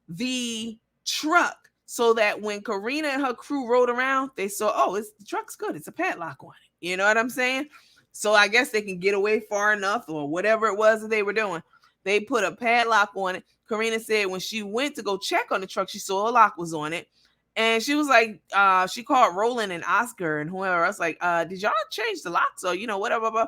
the truck so that when Corinna and her crew rode around, they saw, the truck's good. It's a padlock on it. You know what I'm saying? So I guess they can get away far enough or whatever it was that they were doing. They put a padlock on it. Corinna said when she went to go check on the truck, she saw a lock was on it. And she was like, she called Roland and Oscar and whoever else, like, did y'all change the locks or, whatever, blah.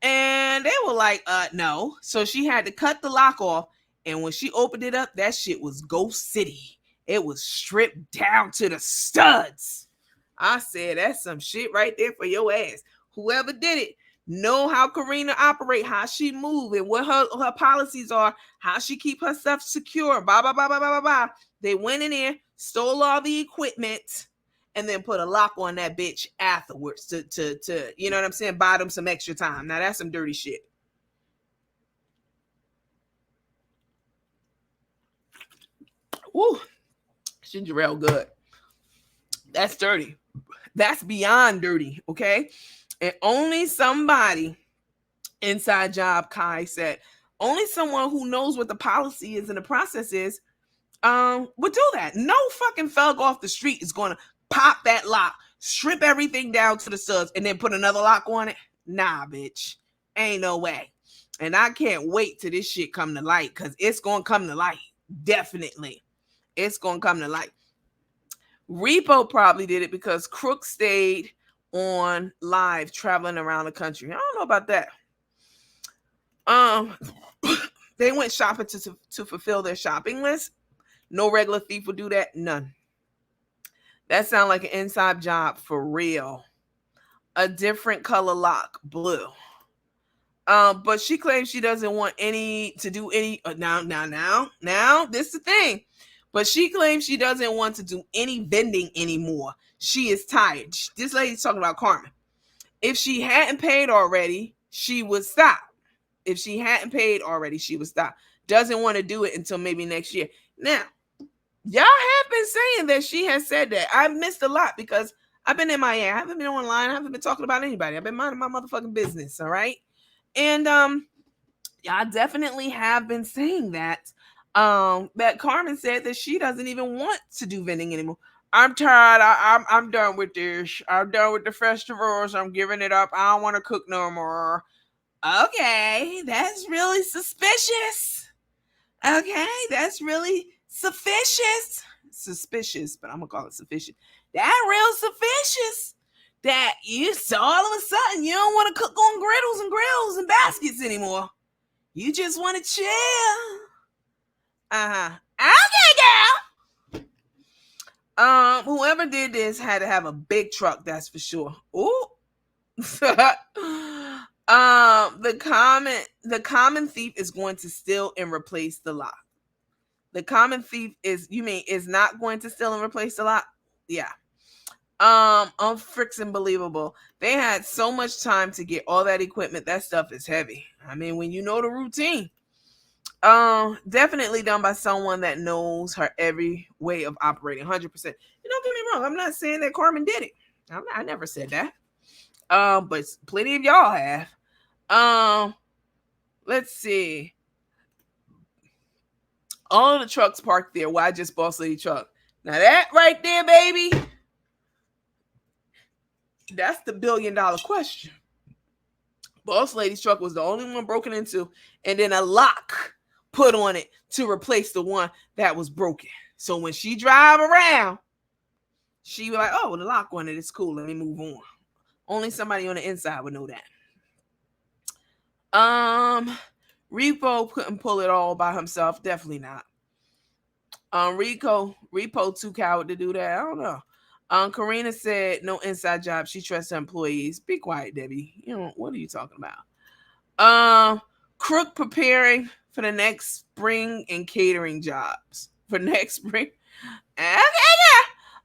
And they were like, no. So she had to cut the lock off. And when she opened it up, that shit was Ghost City. It was stripped down to the studs. I said, that's some shit right there for your ass. Whoever did it, know how Corinna operate, how she move, and what her policies are, how she keep her stuff secure, blah, blah, blah, blah, blah, blah. They went in there, stole all the equipment, and then put a lock on that bitch afterwards to you know what I'm saying, buy them some extra time. Now, that's some dirty shit. Woo. Ginger ale good. That's dirty. That's beyond dirty, okay? And only somebody, inside job, Kai said, only someone who knows what the policy is and the process is would do that. No fucking thug off the street is going to pop that lock, strip everything down to the studs, and then put another lock on it. Nah, bitch. Ain't no way. And I can't wait till this shit come to light, because it's going to come to light. Definitely. It's going to come to light. Repo probably did it because Crook stayed on live traveling around the country. I don't know about that. They went shopping to fulfill their shopping list. No regular thief would do that. None. That sounds like an inside job for real. A different color lock, blue. But she claims she doesn't want to do any. Now, this is the thing. But she claims she doesn't want to do any vending anymore. She is tired. This lady's talking about Carmen. If she hadn't paid already, she would stop. Doesn't want to do it until maybe next year. Now, y'all have been saying that she has said that. I've missed a lot because I've been MIA. I haven't been online. I haven't been talking about anybody. I've been minding my motherfucking business, all right? And y'all definitely have been saying that. That Carmen said that she doesn't even want to do vending anymore. I'm tired. I'm done with this. I'm done with the festivals. I'm giving it up. I don't want to cook no more. Okay, that's really suspicious. Okay, that's really suspicious. Suspicious, but I'm gonna call it sufficient. That real suspicious. that you so all of a sudden you don't want to cook on griddles and grills and baskets anymore. You just want to chill. Okay, girl. Whoever did this had to have a big truck, that's for sure. Ooh. The common thief is going to steal and replace the lock. The common thief is not going to steal and replace the lock? Yeah. Unfricks believable. They had so much time to get all that equipment. That stuff is heavy. I mean, when you know the routine. Definitely done by someone that knows her every way of operating 100%. You don't get me wrong. I'm not saying that Carmen did it. I never said that. But plenty of y'all have. Let's see. All of the trucks parked there. Why just Boss Lady truck? Now that right there, baby, that's the $1 billion question. Boss Lady's truck was the only one broken into, and then a lock put on it to replace the one that was broken. So when she drive around, she was like, oh, the lock on it is cool. Let me move on. Only somebody on the inside would know that. Repo couldn't pull it all by himself. Definitely not. Repo too coward to do that. I don't know. Corinna said no inside job. She trusts her employees. Be quiet, Debbie. You know, what are you talking about? Crook preparing for the next spring and catering jobs. For next spring. Okay,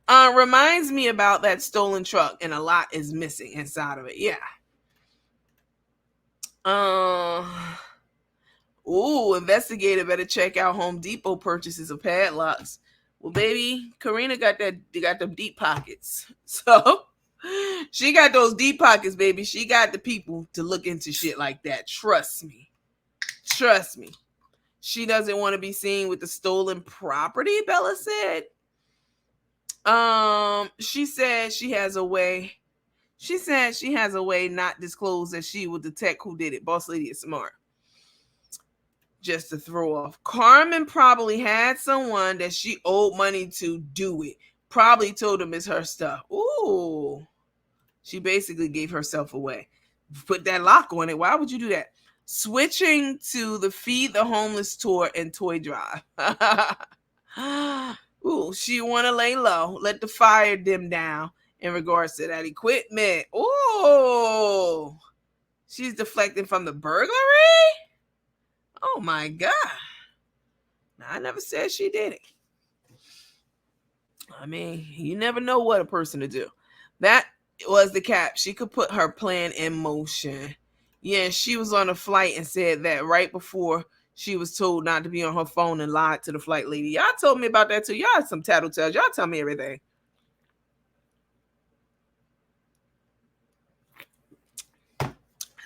yeah. Reminds me about that stolen truck and a lot is missing inside of it. Yeah. Investigator better check out Home Depot purchases of padlocks. Well, baby, Corinna got them deep pockets. So she got those deep pockets, baby. She got the people to look into shit like that. Trust me. She doesn't want to be seen with the stolen property, Bella said. She said she has a way. She said she has a way not disclose that she will detect who did it. Boss Lady is smart. Just to throw off. Carmen probably had someone that she owed money to do it. Probably told him it's her stuff. Ooh. She basically gave herself away. Put that lock on it. Why would you do that? Switching to the Feed the Homeless tour and toy drive. Ooh, she want to lay low. Let the fire dim down in regards to that equipment. Ooh. She's deflecting from the burglary? Oh my God. Now, I never said she did it. I mean, you never know what a person to do. That was the cap. She could put her plan in motion. Yeah, she was on a flight and said that right before she was told not to be on her phone and lied to the flight lady. Y'all told me about that too. Y'all some tattletales. Y'all tell me everything.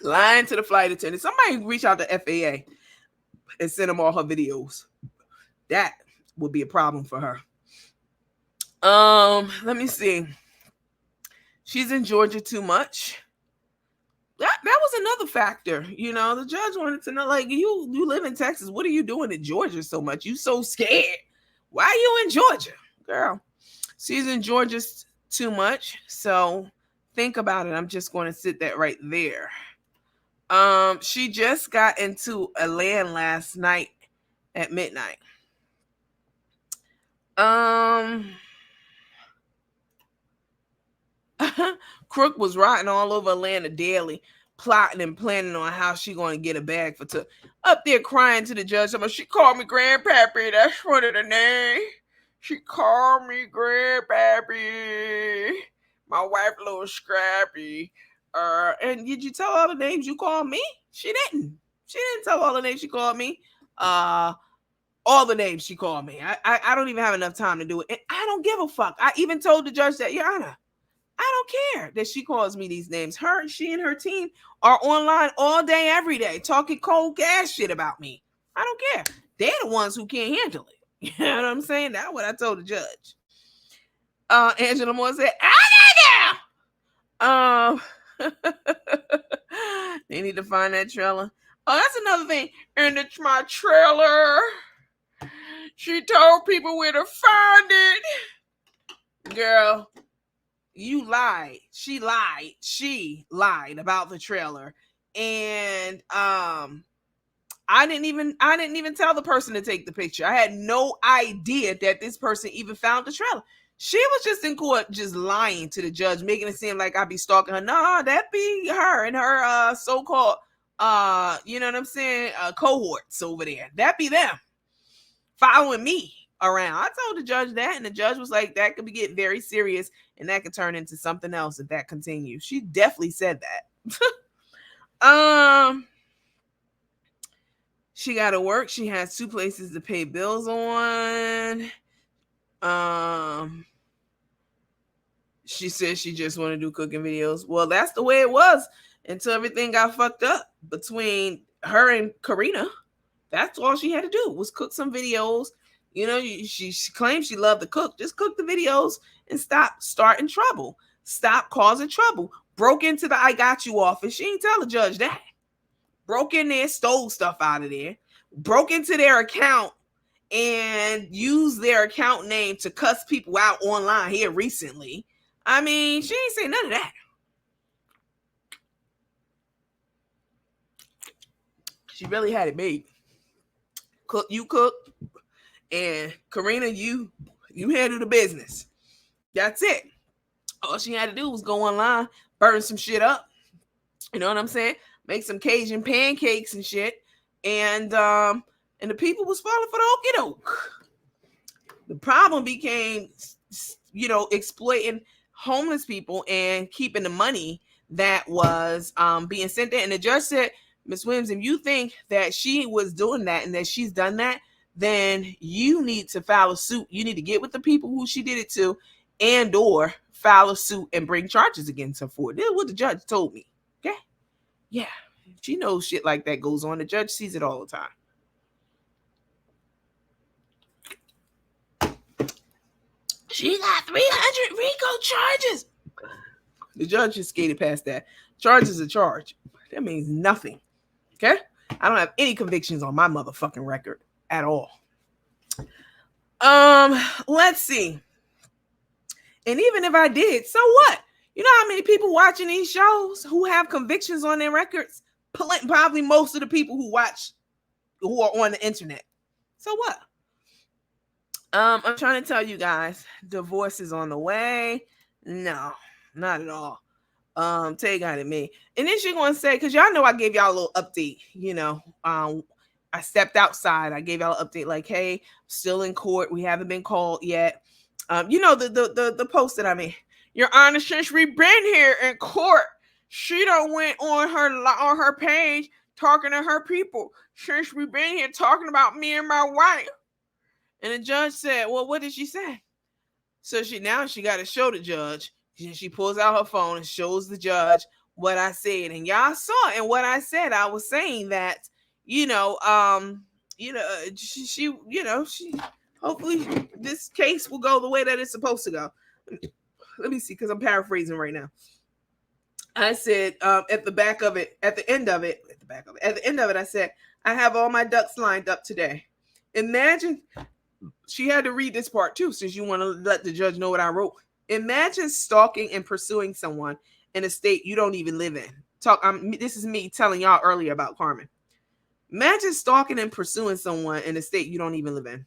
Lying to the flight attendant. Somebody reach out to FAA and send them all her videos. That would be a problem for her. Let me see. She's in Georgia too much. That was another factor. You know, the judge wanted to know, like, you live in Texas. What are you doing in Georgia so much? You so scared. Why are you in Georgia? Girl, she's in Georgia too much. So think about it. I'm just going to sit that right there. She just got into a land last night at midnight. Crook was rotting all over Atlanta daily, plotting and planning on how she going to get a bag for two. Up there crying to the judge. She called me Grandpappy. That's one of the names. She called me Grandpappy. My wife a little scrappy. And did you tell all the names you called me? She didn't. She didn't tell all the names she called me. All the names she called me. I don't even have enough time to do it. And I don't give a fuck. I even told the judge that, Your Honor, I don't care that she calls me these names. She and her team are online all day, every day, talking cold gas shit about me. I don't care. They're the ones who can't handle it. You know what I'm saying? That's what I told the judge. Angela Moore said, they need to find that trailer. Oh, that's another thing. And it's my trailer. She told people where to find it. Girl, You lied. She lied. She lied about the trailer. And I didn't even tell the person to take the picture. I had no idea that this person even found the trailer. She was just in court just lying to the judge, making it seem like I'd be stalking her. No, that be her and her so-called you know what I'm saying, cohorts over there. That be them following me around. I told the judge that, and the judge was like, that could get very serious and that could turn into something else if that continues. She definitely said that. She got to work. She has 2 places to pay bills on. She said she just want to do cooking videos. Well, that's the way it was until everything got fucked up between her and Corinna. That's all she had to do was cook some videos. You know, she claimed she loved to cook. Just cook the videos and stop starting trouble. Stop causing trouble. Broke into the I Got You office. She didn't tell the judge that. Broke in there, stole stuff out of there. Broke into their account and used their account name to cuss people out online here recently. I mean, she ain't say none of that. She really had it made. You cook, and Corinna, you handle the business. That's it. All she had to do was go online, burn some shit up. You know what I'm saying? Make some Cajun pancakes and shit. And the people was falling for the okie doke. The problem became, exploiting homeless people and keeping the money that was being sent in. And the judge said, Ms. Williams, if you think that she was doing that and that she's done that, then you need to file a suit. You need to get with the people who she did it to and or file a suit and bring charges against her for it. This is what the judge told me. Okay? Yeah. She knows shit like that goes on. The judge sees it all the time. She got 300 RICO charges. The judge just skated past that. Charge is a charge. That means nothing. Okay? I don't have any convictions on my motherfucking record at all. Let's see. And even if I did, so what? You know how many people watching these shows who have convictions on their records? Probably most of the people who are on the internet. So what? I'm trying to tell you guys, divorce is on the way. No, not at all. Tay got it me. And then she's gonna say, because y'all know I gave y'all a little update, I stepped outside. I gave y'all an update like, hey, still in court. We haven't been called yet. The post that I made. Your Honor, since we've been here in court, she done went on her page talking to her people. Since we've been here talking about me and my wife. And the judge said, well, what did she say? So she got to show the judge. She pulls out her phone and shows the judge what I said. And y'all saw it. And what I said, I was saying that, she hopefully this case will go the way that it's supposed to go. Let me see, because I'm paraphrasing right now. I said at the end of it, I said, I have all my ducks lined up today. Imagine, she had to read this part too, since you want to let the judge know what I wrote. Imagine stalking and pursuing someone in a state you don't even live in. This is me telling y'all earlier about Carmen. Imagine stalking and pursuing someone in a state you don't even live in.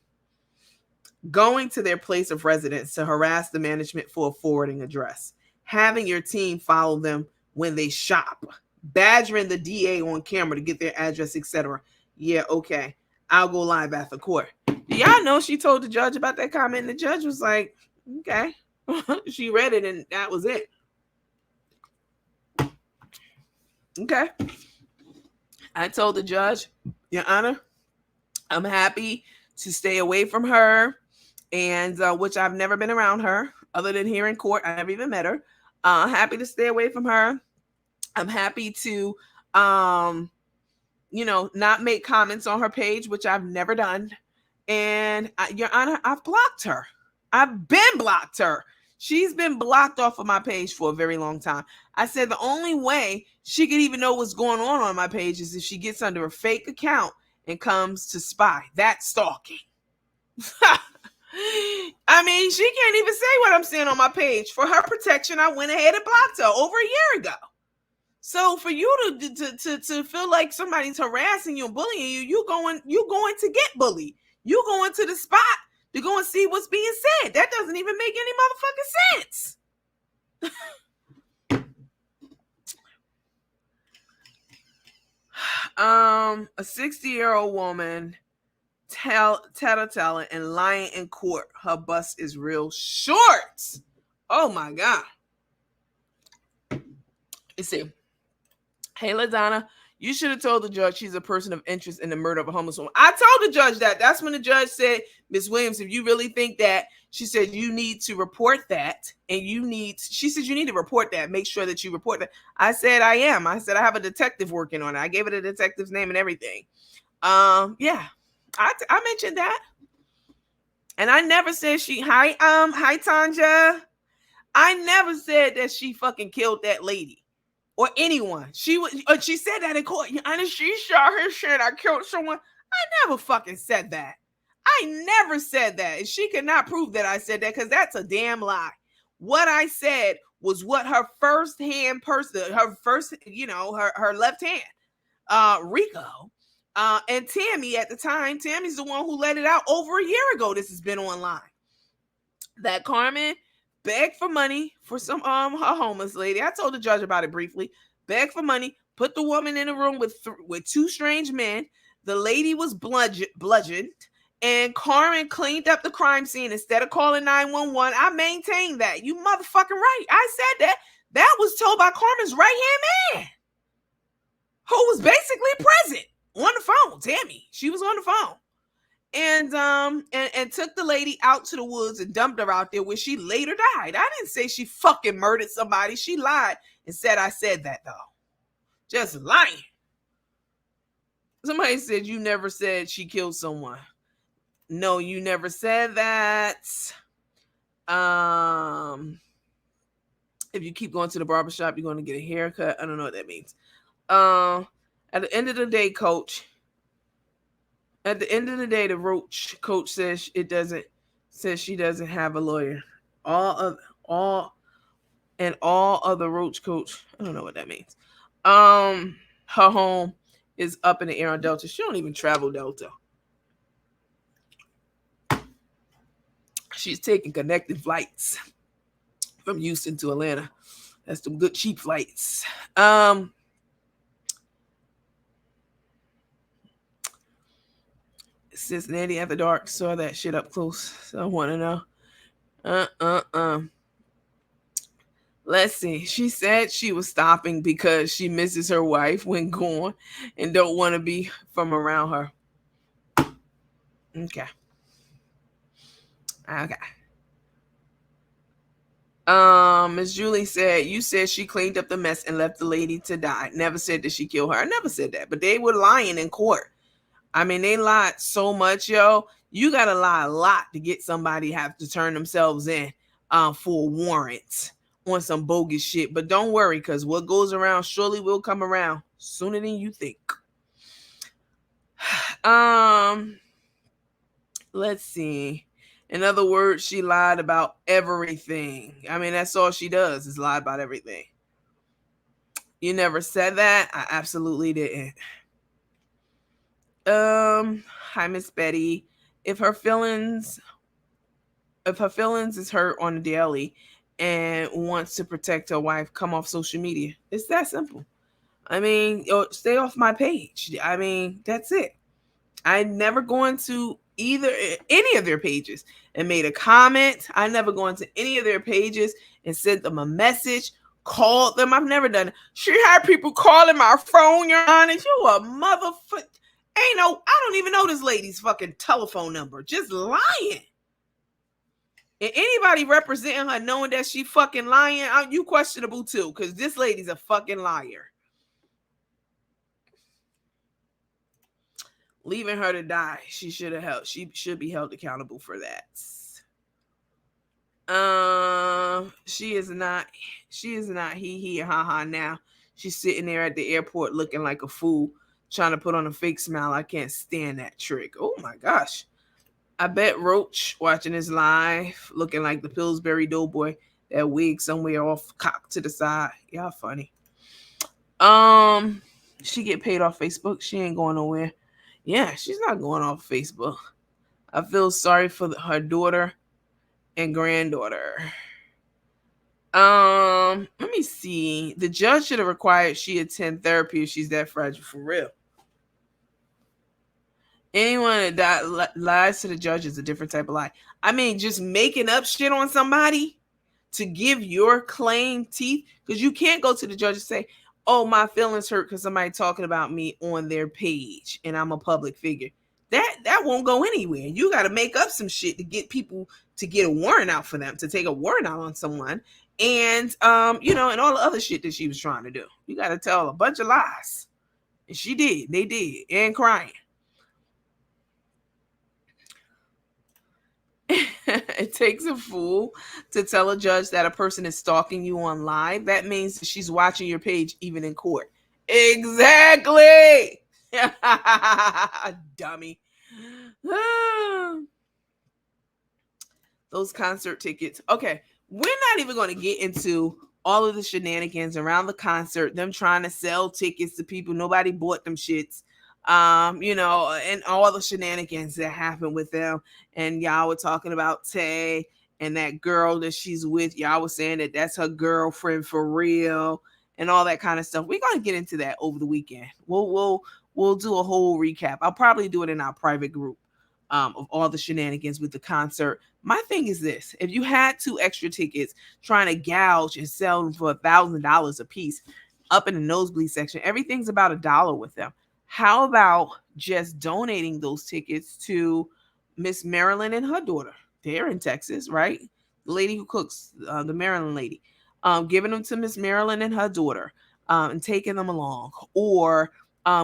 Going to their place of residence to harass the management for a forwarding address. Having your team follow them when they shop. Badgering the DA on camera to get their address, etc. Yeah, okay. I'll go live after court. Do y'all know she told the judge about that comment? And the judge was like, okay. She read it and that was it. Okay. I told the judge, Your Honor, I'm happy to stay away from her, and which I've never been around her other than here in court. I never even met her. Happy to stay away from her. I'm happy to, not make comments on her page, which I've never done. And Your Honor, I've blocked her. I've been blocked her. She's been blocked off of my page for a very long time. I said the only way she could even know what's going on my page is if she gets under a fake account and comes to spy. That's stalking. I I mean, she can't even say what I'm saying on my page. For her protection, I went ahead and blocked her over a year ago. So for you to feel like somebody's harassing you and bullying you, you going to get bullied. You going to the spot to go and see what's being said. That doesn't even make any motherfucking sense. A 60-year-old woman telling and lying in court. Her bus is real short. Oh my God. Let's see. Hey, LaDonna, you should have told the judge she's a person of interest in the murder of a homeless woman. I told the judge that. That's when the judge said, Miss Williams, if you really think that, she said, you need to report that. And she said, you need to report that. Make sure that you report that. I said, I am. I said, I have a detective working on it. I gave it a detective's name and everything. Yeah, I mentioned that. And I never said hi, Tanja. I never said that she fucking killed that lady. Or anyone. She said that in court. She shot her shit. I killed someone. I never fucking said that. I never said that. And she cannot prove that I said that because that's a damn lie. What I said was what her first-hand person, her left hand, Rico, and Tammy at the time. Tammy's the one who let it out over a year ago. This has been online. That Carmen begged for money for some her homeless lady. I told the judge about it briefly. Begged for money, put the woman in a room with two strange men. The lady was bludgeoned, and Carmen cleaned up the crime scene instead of calling 911. I maintain that. You motherfucking right. I said that. That was told by Carmen's right-hand man, who was basically present on the phone. Tammy, she was on the phone. And took the lady out to the woods and dumped her out there where she later died. I didn't say she fucking murdered somebody. She lied and said I said that though. Just lying. Somebody said you never said she killed someone. No, you never said that. If you keep going to the barbershop, you're going to get a haircut. I don't know what that means. At the end of the day, coach. At the end of the day, the Roach coach says she doesn't have a lawyer. All other Roach coach, I don't know what that means. Her home is up in the air on Delta. She don't even travel Delta. She's taking connecting flights from Houston to Atlanta. That's some good cheap flights. Cincinnati After Dark, saw that shit up close. So I want to know. Let's see. She said she was stopping because she misses her wife when gone and don't want to be from around her. Okay. Miss Julie said, you said she cleaned up the mess and left the lady to die. Never said that she killed her. I never said that. But they were lying in court. I mean, they lied so much, yo. You got to lie a lot to get somebody have to turn themselves in for a warrant on some bogus shit. But don't worry, because what goes around surely will come around sooner than you think. Let's see. In other words, she lied about everything. I mean, that's all she does is lie about everything. You never said that? I absolutely didn't. Hi, Miss Betty. If her feelings is hurt on the daily and wants to protect her wife, come off social media. It's that simple. I mean, stay off my page. I mean, that's it. I never go into any of their pages and made a comment. I never go into any of their pages and sent them a message, called them. I've never done it. She had people calling my phone, Your Honor. You a motherfucker. I don't even know this lady's fucking telephone number. Just lying. And anybody representing her knowing that she fucking lying, you questionable too, because this lady's a fucking liar. Leaving her to die. She should have held. She should be held accountable for that. She is not he and ha now. She's sitting there at the airport looking like a fool, trying to put on a fake smile. I can't stand that trick. Oh my gosh. I bet Roach watching his live, looking like the Pillsbury Doughboy, that wig somewhere off cocked to the side. Y'all funny. Um, she get paid off Facebook. She ain't going nowhere. Yeah, she's not going off Facebook. I feel sorry for her daughter and granddaughter. Let me see. The judge should have required she attend therapy if she's that fragile for real. Anyone that lies to the judge is a different type of lie. I mean, just making up shit on somebody to give your claim teeth, because you can't go to the judge and say, "Oh, my feelings hurt because somebody talking about me on their page and I'm a public figure." That won't go anywhere. You got to make up some shit to get people to get a warrant out for them, to take a warrant out on someone, and and all the other shit that she was trying to do. You got to tell a bunch of lies, and she did. They did, and crying. It takes a fool to tell a judge that a person is stalking you on live. That means that she's watching your page even in court. Exactly. Dummy. Those concert tickets. Okay, we're not even going to get into all of the shenanigans around the concert, them trying to sell tickets to people. Nobody bought them shits. And all the shenanigans that happened with them. And y'all were talking about Tay and that girl that she's with. Y'all was saying that that's her girlfriend for real and all that kind of stuff. We're going to get into that over the weekend. We'll do a whole recap. I'll probably do it in our private group. Of all the shenanigans with the concert. My thing is this: if you had 2 extra tickets trying to gouge and sell them for $1,000 a piece up in the nosebleed section, everything's about $1 with them. How about just donating those tickets to Miss Marilyn and her daughter? They're in Texas, right? The lady who cooks, the Maryland lady, giving them to Miss Marilyn and her daughter, and taking them along, or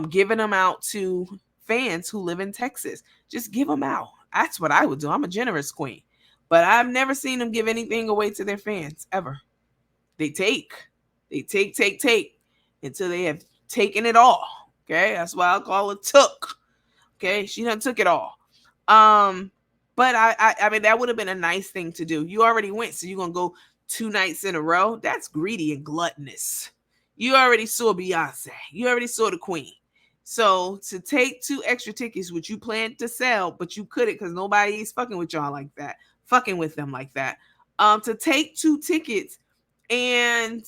giving them out to fans who live in Texas. Just give them out. That's what I would do. I'm a generous queen. But I've never seen them give anything away to their fans ever. They take until they have taken it all. Okay, that's why I call it took. Okay, she done took it all. But I mean that would have been a nice thing to do. You already went, so you're gonna go 2 nights in a row. That's greedy and gluttonous. You already saw Beyonce. You already saw the Queen. So to take 2 extra tickets, which you planned to sell, but you couldn't because nobody is fucking with y'all like that, fucking with them like that. To take 2 tickets and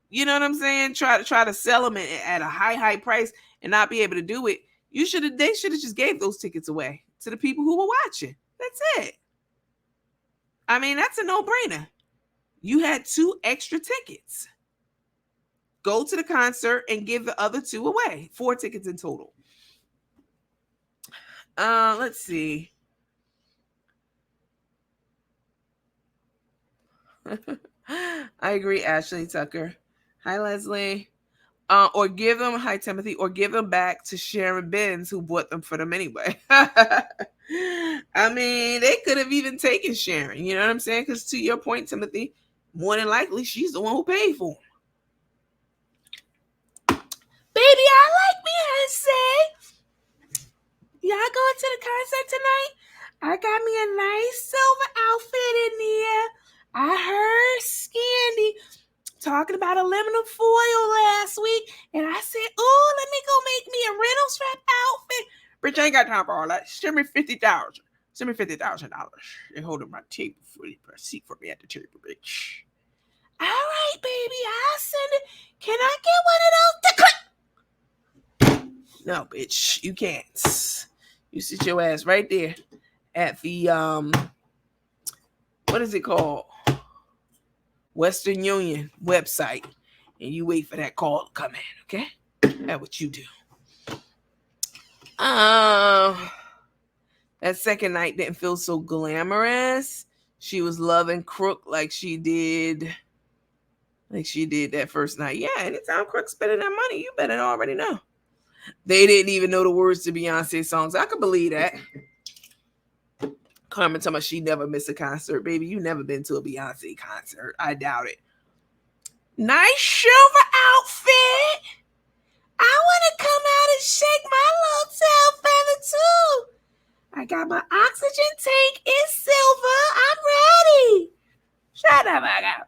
you know what I'm saying, try to sell them at a high price and not be able to do it. They should have just gave those tickets away to the people who were watching. That's it. I mean, that's a no-brainer. You had 2 extra tickets. Go to the concert and give the other 2 away. 4 tickets in total. Let's see. I agree, Ashley Tucker. Hi, Leslie. Or give them, hi, Timothy, or give them back to Sharon Benz, who bought them for them anyway. I mean, they could have even taken Sharon. You know what I'm saying? Because to your point, Timothy, more than likely, she's the one who paid for them. Baby, I like Beyonce. Y'all going to the concert tonight? I got me a nice silver outfit in there. I heard Scandy talking about aluminum foil last week, and I said, "Oh, let me go make me a rental strap outfit." Bitch, I ain't got time for all that. Send me $50,000. Send me $50,000 and hold up my table for you. Seat for me at the table, bitch. All right, baby, I'll send it. Can I get one of those? No, bitch, you can't. You sit your ass right there at the what is it called? Western Union website, and you wait for that call to come in, okay? That's what you do. That second night didn't feel so glamorous. She was loving Crook like she did that first night. Yeah, anytime Crook's spending that money, you better already know. They didn't even know the words to Beyonce songs. I could believe that. Carmen talking about she never missed a concert. Baby, you never been to a Beyonce concert. I doubt it. Nice silver outfit. I want to come out and shake my little tail feather too. I got my oxygen tank is silver. I'm ready. Shut up, I got.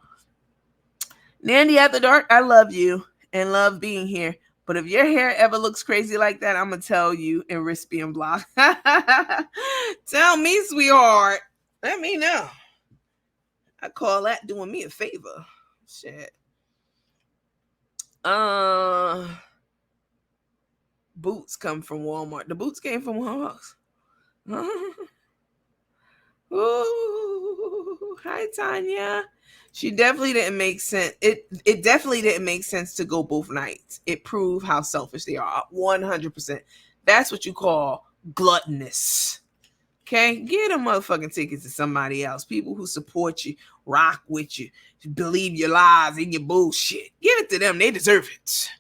Nandy After Dark, I love you and love being here. But if your hair ever looks crazy like that, I'm going to tell you and risk being blocked. Tell me, sweetheart. Let me know. I call that doing me a favor. Shit. Boots come from Walmart. The boots came from Walmart. Ooh, hi Tanya. She definitely didn't make sense. It definitely didn't make sense to go both nights. It proved how selfish they are. 100%. That's what you call gluttonous. Okay, get a motherfucking tickets to somebody else. People who support you, rock with you, believe your lies and your bullshit. Give it to them. They deserve it.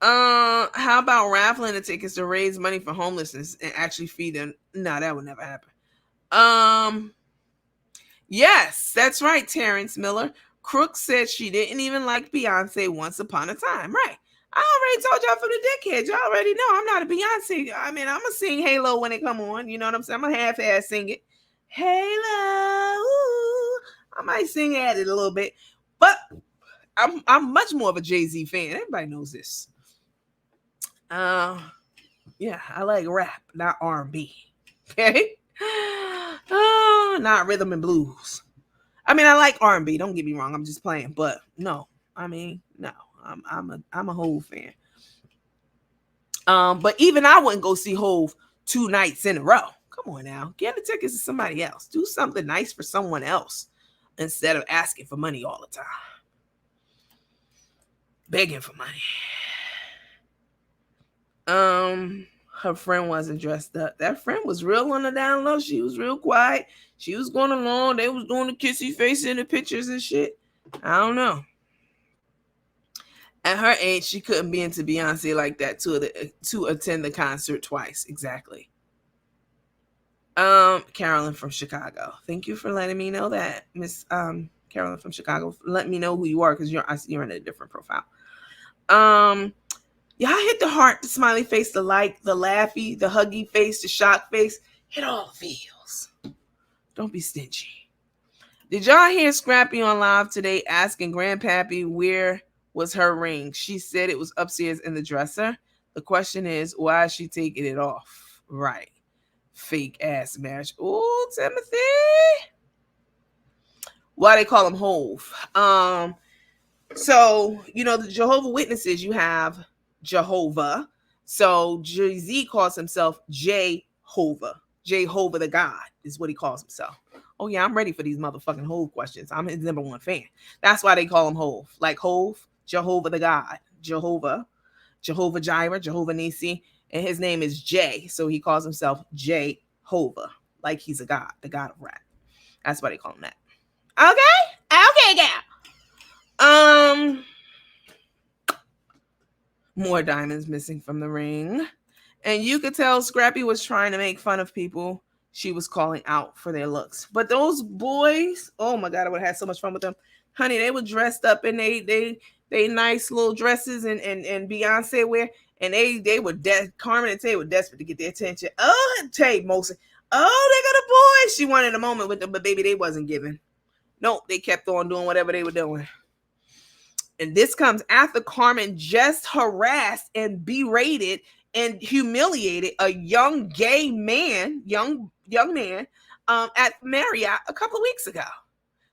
How about raffling the tickets to raise money for homelessness and actually feed them? No, that would never happen. Yes, that's right, Terrence Miller. Crook said she didn't even like Beyonce once upon a time. Right. I already told y'all from the dickhead. Y'all already know I'm not a Beyonce. I mean, I'm going to sing Halo when it come on. You know what I'm saying? I'm going to half-ass sing it. Halo. Ooh. I might sing at it a little bit. But I'm much more of a Jay-Z fan. Everybody knows this. Yeah, I like rap, not R&B. Okay? Not rhythm and blues. I mean, I like R&B. Don't get me wrong. I'm just playing, but no. I mean, no. I'm a Hove fan. But even I wouldn't go see Hove 2 nights in a row. Come on now, get the tickets to somebody else. Do something nice for someone else instead of asking for money all the time, begging for money. Her friend wasn't dressed up. That friend was real on the down low. She was real quiet. She was going along. They was doing the kissy face in the pictures and shit. I don't know. At her age, she couldn't be into Beyonce like that to attend the concert twice. Exactly. Carolyn from Chicago. Thank you for letting me know that, Miss Carolyn from Chicago. Let me know who you are because you're in a different profile. Y'all hit the heart, the smiley face, the like, the laughy, the huggy face, the shock face. Hit all the feels. Don't be stingy. Did y'all hear Scrappy on live today asking Grandpappy where was her ring? She said it was upstairs in the dresser. The question is, why is she taking it off? Right. Fake ass match. Ooh, Timothy. Why they call him Hove? So, you know, the Jehovah Witnesses, you have Jehovah. So Jay-Z calls himself Jehovah. Jehovah the God is what he calls himself. Oh yeah, I'm ready for these motherfucking Hove questions. I'm his #1 fan. That's why they call him Hove. Like Hove, Jehovah the God. Jehovah Jireh, Jehovah Nisi. And his name is Jay. So he calls himself Jehovah. Like he's a God, the God of rap. That's why they call him that. Okay? Okay, gal. More diamonds missing from the ring. And you could tell Scrappy was trying to make fun of people she was calling out for their looks. But those boys, oh my God, I would have had so much fun with them. Honey, they were dressed up in they nice little dresses and Beyonce wear. And they were Carmen and Tay were desperate to get their attention. Oh, Tay mostly. Oh, they got a boy. She wanted a moment with them, but baby, they wasn't giving. Nope, they kept on doing whatever they were doing. And this comes after Carmen just harassed and berated and humiliated a young gay man, young man, at Marriott a couple of weeks ago,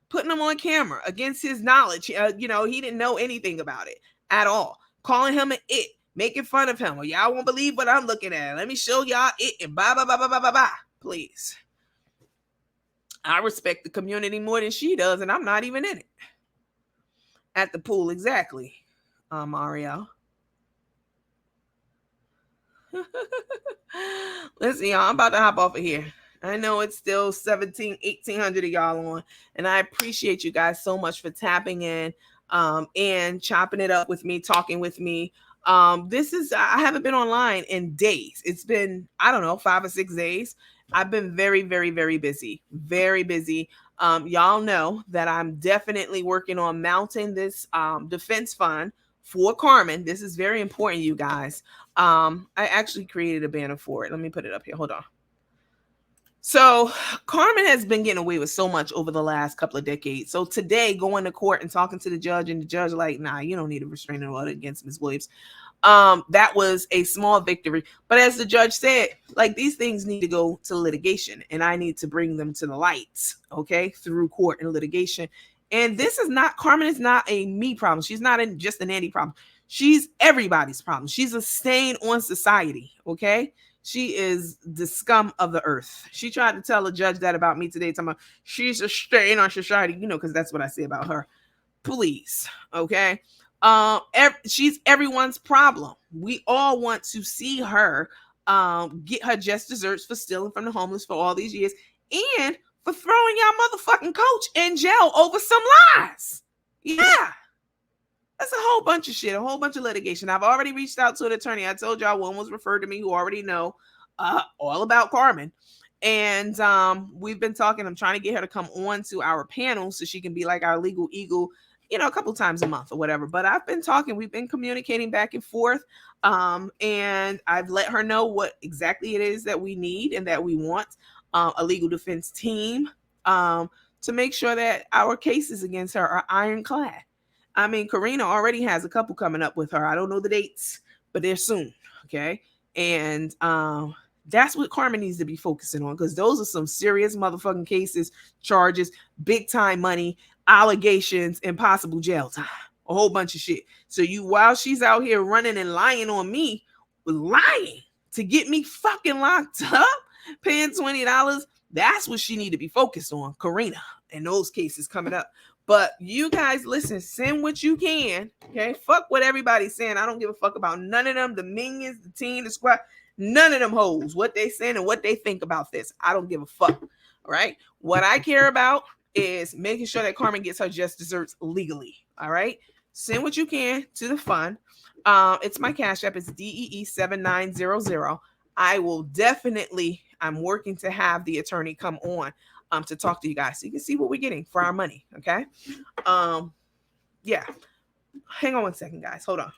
putting him on camera against his knowledge. You know, he didn't know anything about it at all. Calling him an it, making fun of him. Well, y'all won't believe what I'm looking at. Let me show y'all it and blah, blah, blah, blah, blah, blah, blah. Please. I respect the community more than she does, and I'm not even in it. At the pool, exactly, Mario. Listen, y'all, I'm about to hop off of here. I know it's still 1,800 of y'all on, and I appreciate you guys so much for tapping in and chopping it up with me, talking with me. I haven't been online in days. It's been, I don't know, 5 or 6 days. I've been very, very, very busy. Very busy. Y'all know that I'm definitely working on mounting this defense fund for Carmen. This is very important, you guys. I actually created a banner for it. Let me put it up here. Hold on. So Carmen has been getting away with so much over the last couple of decades. So today, going to court and talking to the judge, and the judge like, nah, you don't need a restraining order against Ms. Williams. That was a small victory. But as the judge said, like, these things need to go to litigation, and I need to bring them to the light, okay, through court and litigation. And this is not, Carmen is not a me problem. She's not just an Andy problem. She's everybody's problem. She's a stain on society, okay? She is the scum of the earth. She tried to tell a judge that about me today, talking about she's a stain on society, because that's what I say about her. Please, okay? She's everyone's problem. We all want to see her get her just desserts for stealing from the homeless for all these years, and for throwing y'all motherfucking coach in jail over some lies. Yeah. That's a whole bunch of shit, a whole bunch of litigation. I've already reached out to an attorney. I told y'all one was referred to me who already know all about Carmen. And we've been talking. I'm trying to get her to come on to our panel so she can be like our legal eagle, a couple times a month or whatever. But I've been talking. We've been communicating back and forth. And I've let her know what exactly it is that we need and that we want a legal defense team to make sure that our cases against her are ironclad. I mean, Corinna already has a couple coming up with her. I don't know the dates, but they're soon. Okay. And that's what Carmen needs to be focusing on, because those are some serious motherfucking cases, charges, big time money, allegations, and possible jail time. A whole bunch of shit. So while she's out here running and lying on me, lying to get me fucking locked up, paying $20, that's what she need to be focused on, Corinna, and those cases coming up. But you guys, listen, send what you can, okay? Fuck what everybody's saying. I don't give a fuck about none of them, the minions, the team, the squad, none of them hoes, what they saying and what they think about this. I don't give a fuck, all right? What I care about is making sure that Carmen gets her just desserts legally, all right? Send what you can to the fund. It's my Cash App. It's DEE7900. I will definitely, I'm working to have the attorney come on to talk to you guys so you can see what we're getting for our money. Okay. Yeah. Hang on one second, guys. Hold on.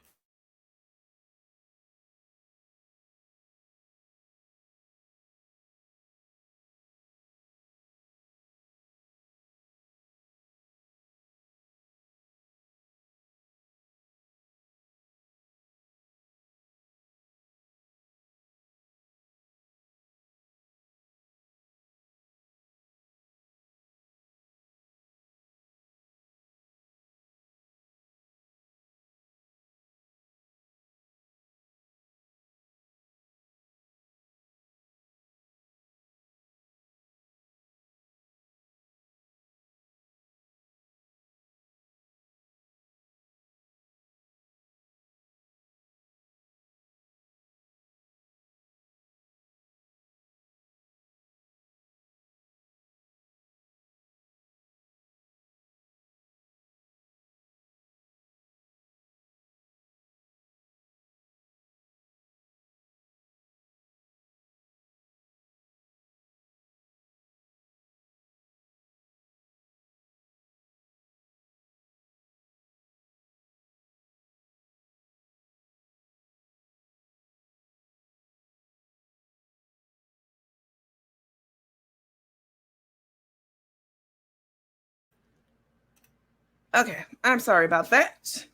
Okay. I'm sorry about that.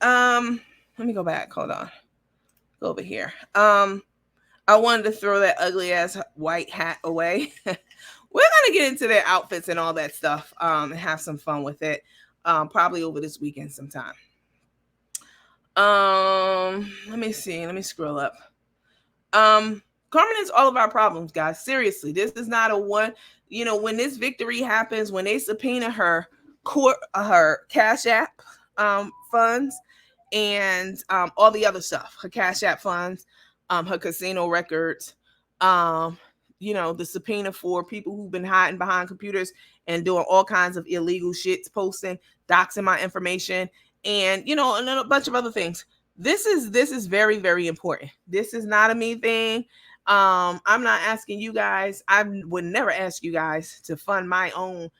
Let me go back. Hold on. Go over here. I wanted to throw that ugly ass white hat away. We're gonna get into their outfits and all that stuff, and have some fun with it. Probably over this weekend sometime. Let me see. Let me scroll up. Carmen is all of our problems, guys. Seriously, this is not a one. When this victory happens, when they subpoena her her Cash App funds, and all the other stuff, her Cash App funds, her casino records, the subpoena for people who've been hiding behind computers and doing all kinds of illegal shits, posting, doxing my information, and and a bunch of other things. This is very, very important. This is not a me thing. I'm not asking you guys. I would never ask you guys to fund my own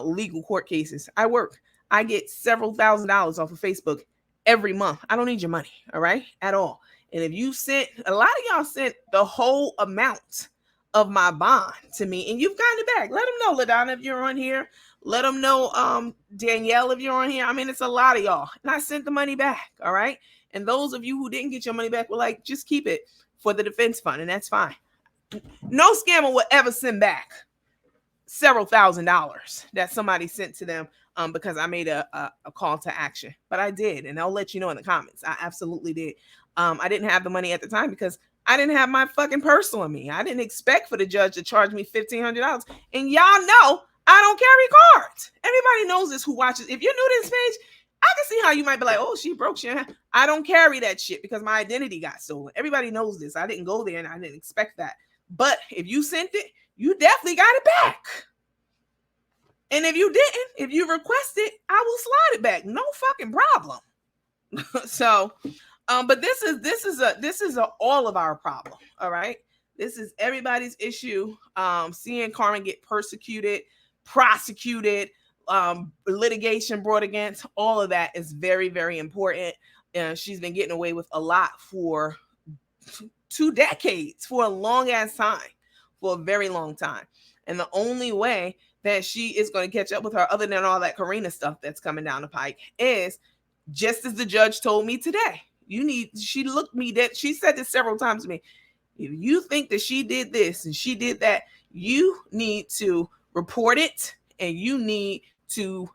legal court cases. I get several $1,000s off of Facebook every month. I don't need your money, all right? At all. And if you sent, a lot of y'all sent the whole amount of my bond to me and you've gotten it back. Let them know, LaDonna, if you're on here. Let them know, Danielle, if you're on here. I mean, it's a lot of y'all. And I sent the money back, all right? And those of you who didn't get your money back were like, just keep it for the defense fund, and that's fine. No scammer will ever send back several $1,000s that somebody sent to them because I made a call to action. But I did, and I'll let you know in the comments. I absolutely did. I didn't have the money at the time because I didn't have my fucking purse on me. I didn't expect for the judge to charge me $1,500. And y'all know I don't carry cards. Everybody knows this who watches. If you're new to this page, I can see how you might be like, oh, she broke shit. I don't carry that shit because my identity got stolen. Everybody knows this. I didn't go there and I didn't expect that. But if you sent it, you definitely got it back. And if you didn't, if you requested, I will slide it back. No fucking problem. So, but this is all of our problem. All right. This is everybody's issue. Seeing Carmen get persecuted, prosecuted, litigation brought against, all of that is very, very important. She's been getting away with a lot for 2 decades, for a long ass time, for a very long time. And the only way that she is going to catch up with her, other than all that Corinna stuff that's coming down the pike, is just as the judge told me today. She looked me dead. She said this several times to me. If you think that she did this and she did that, you need to report it and you need to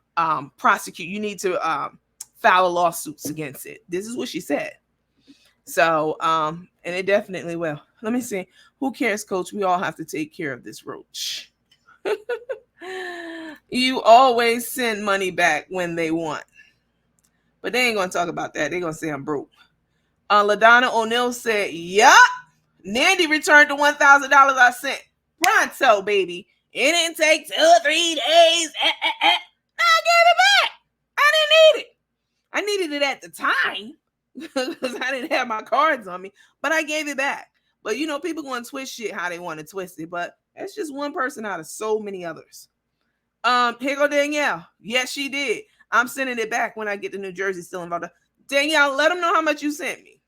prosecute. You need to file lawsuits against it. This is what she said. So, and it definitely will. Let me see. Who cares, coach? We all have to take care of this roach. You always send money back when they want. But they ain't going to talk about that. They're going to say I'm broke. LaDonna O'Neill said, yup. Nandy returned the $1,000 I sent. Pronto, baby. It didn't take 2 or 3 days. I gave it back. I didn't need it. I needed it at the time because I didn't have my cards on me, but I gave it back. But, you know, people going to twist shit how they want to twist it, but that's just one person out of so many others. Here go Danielle. Yes, she did. I'm sending it back when I get to New Jersey still involved. Danielle, let them know how much you sent me.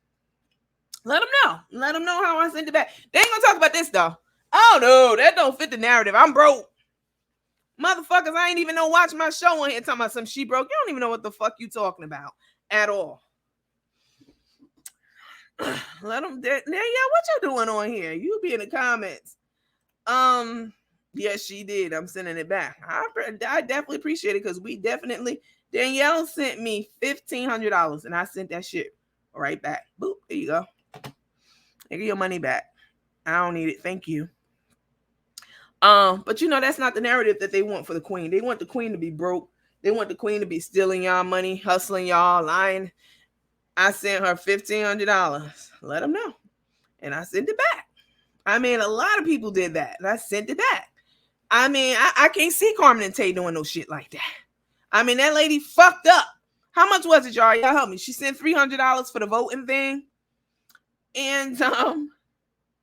Let them know. Let them know how I sent it back. They ain't gonna talk about this though. Oh no, that don't fit the narrative. I'm broke. Motherfuckers, I ain't even know watch my show on here talking about some she broke. You don't even know what the fuck you talking about at all. Let them Danielle, what you doing on here? You be in the comments. Yes, she did. I'm sending it back. I definitely appreciate it because we definitely, Danielle sent me $1,500 and I sent that shit right back. Boop, there you go. Get your money back. I don't need it. Thank you. But you know, that's not the narrative that they want for the queen. They want the queen to be broke. They want the queen to be stealing y'all money, hustling y'all, lying. I sent her $1,500. Let them know. And I sent it back. I mean, a lot of people did that. And I sent it back. I mean, I can't see Carmen and Tay doing no shit like that. I mean, that lady fucked up. How much was it, y'all? Y'all help me. She sent $300 for the voting thing. And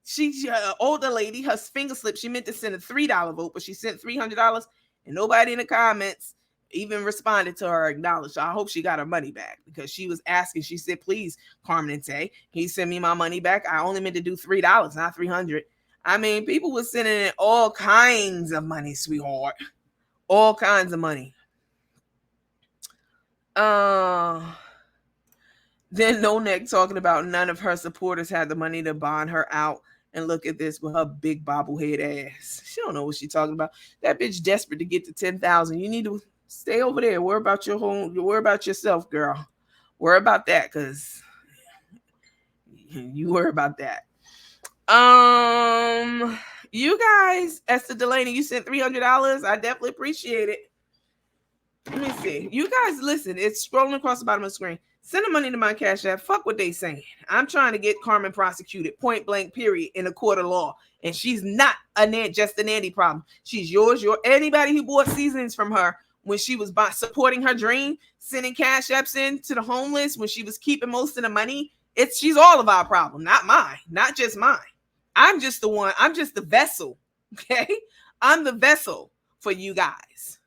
she's an older lady. Her finger slipped. She meant to send a $3 vote, but she sent $300. And nobody in the comments even responded to her acknowledged. So I hope she got her money back because she was asking. She said, please, Carmen and Tay, can you send me my money back? I only meant to do $3, not $300. I mean, people were sending in all kinds of money, sweetheart. All kinds of money. Then No Neck talking about none of her supporters had the money to bond her out. And look at this with her big bobblehead ass. She don't know what she's talking about. That bitch desperate to get to 10,000. You need to stay over there. Worry about your home. Worry about yourself, girl. Worry about that, because you worry about that. You guys, Esther Delaney, you sent $300. I definitely appreciate it. Let me see. You guys, listen. It's scrolling across the bottom of the screen. Send the money to my Cash App. Fuck what they saying. I'm trying to get Carmen prosecuted, point blank, period, in a court of law. And she's not just a Nandy problem. She's yours. Anybody who bought seasonings from her when she was supporting her dream, sending Cash Apps in to the homeless, when she was keeping most of the money, she's all of our problem, not mine, not just mine. I'm just the one. I'm just the vessel. Okay, I'm the vessel for you guys.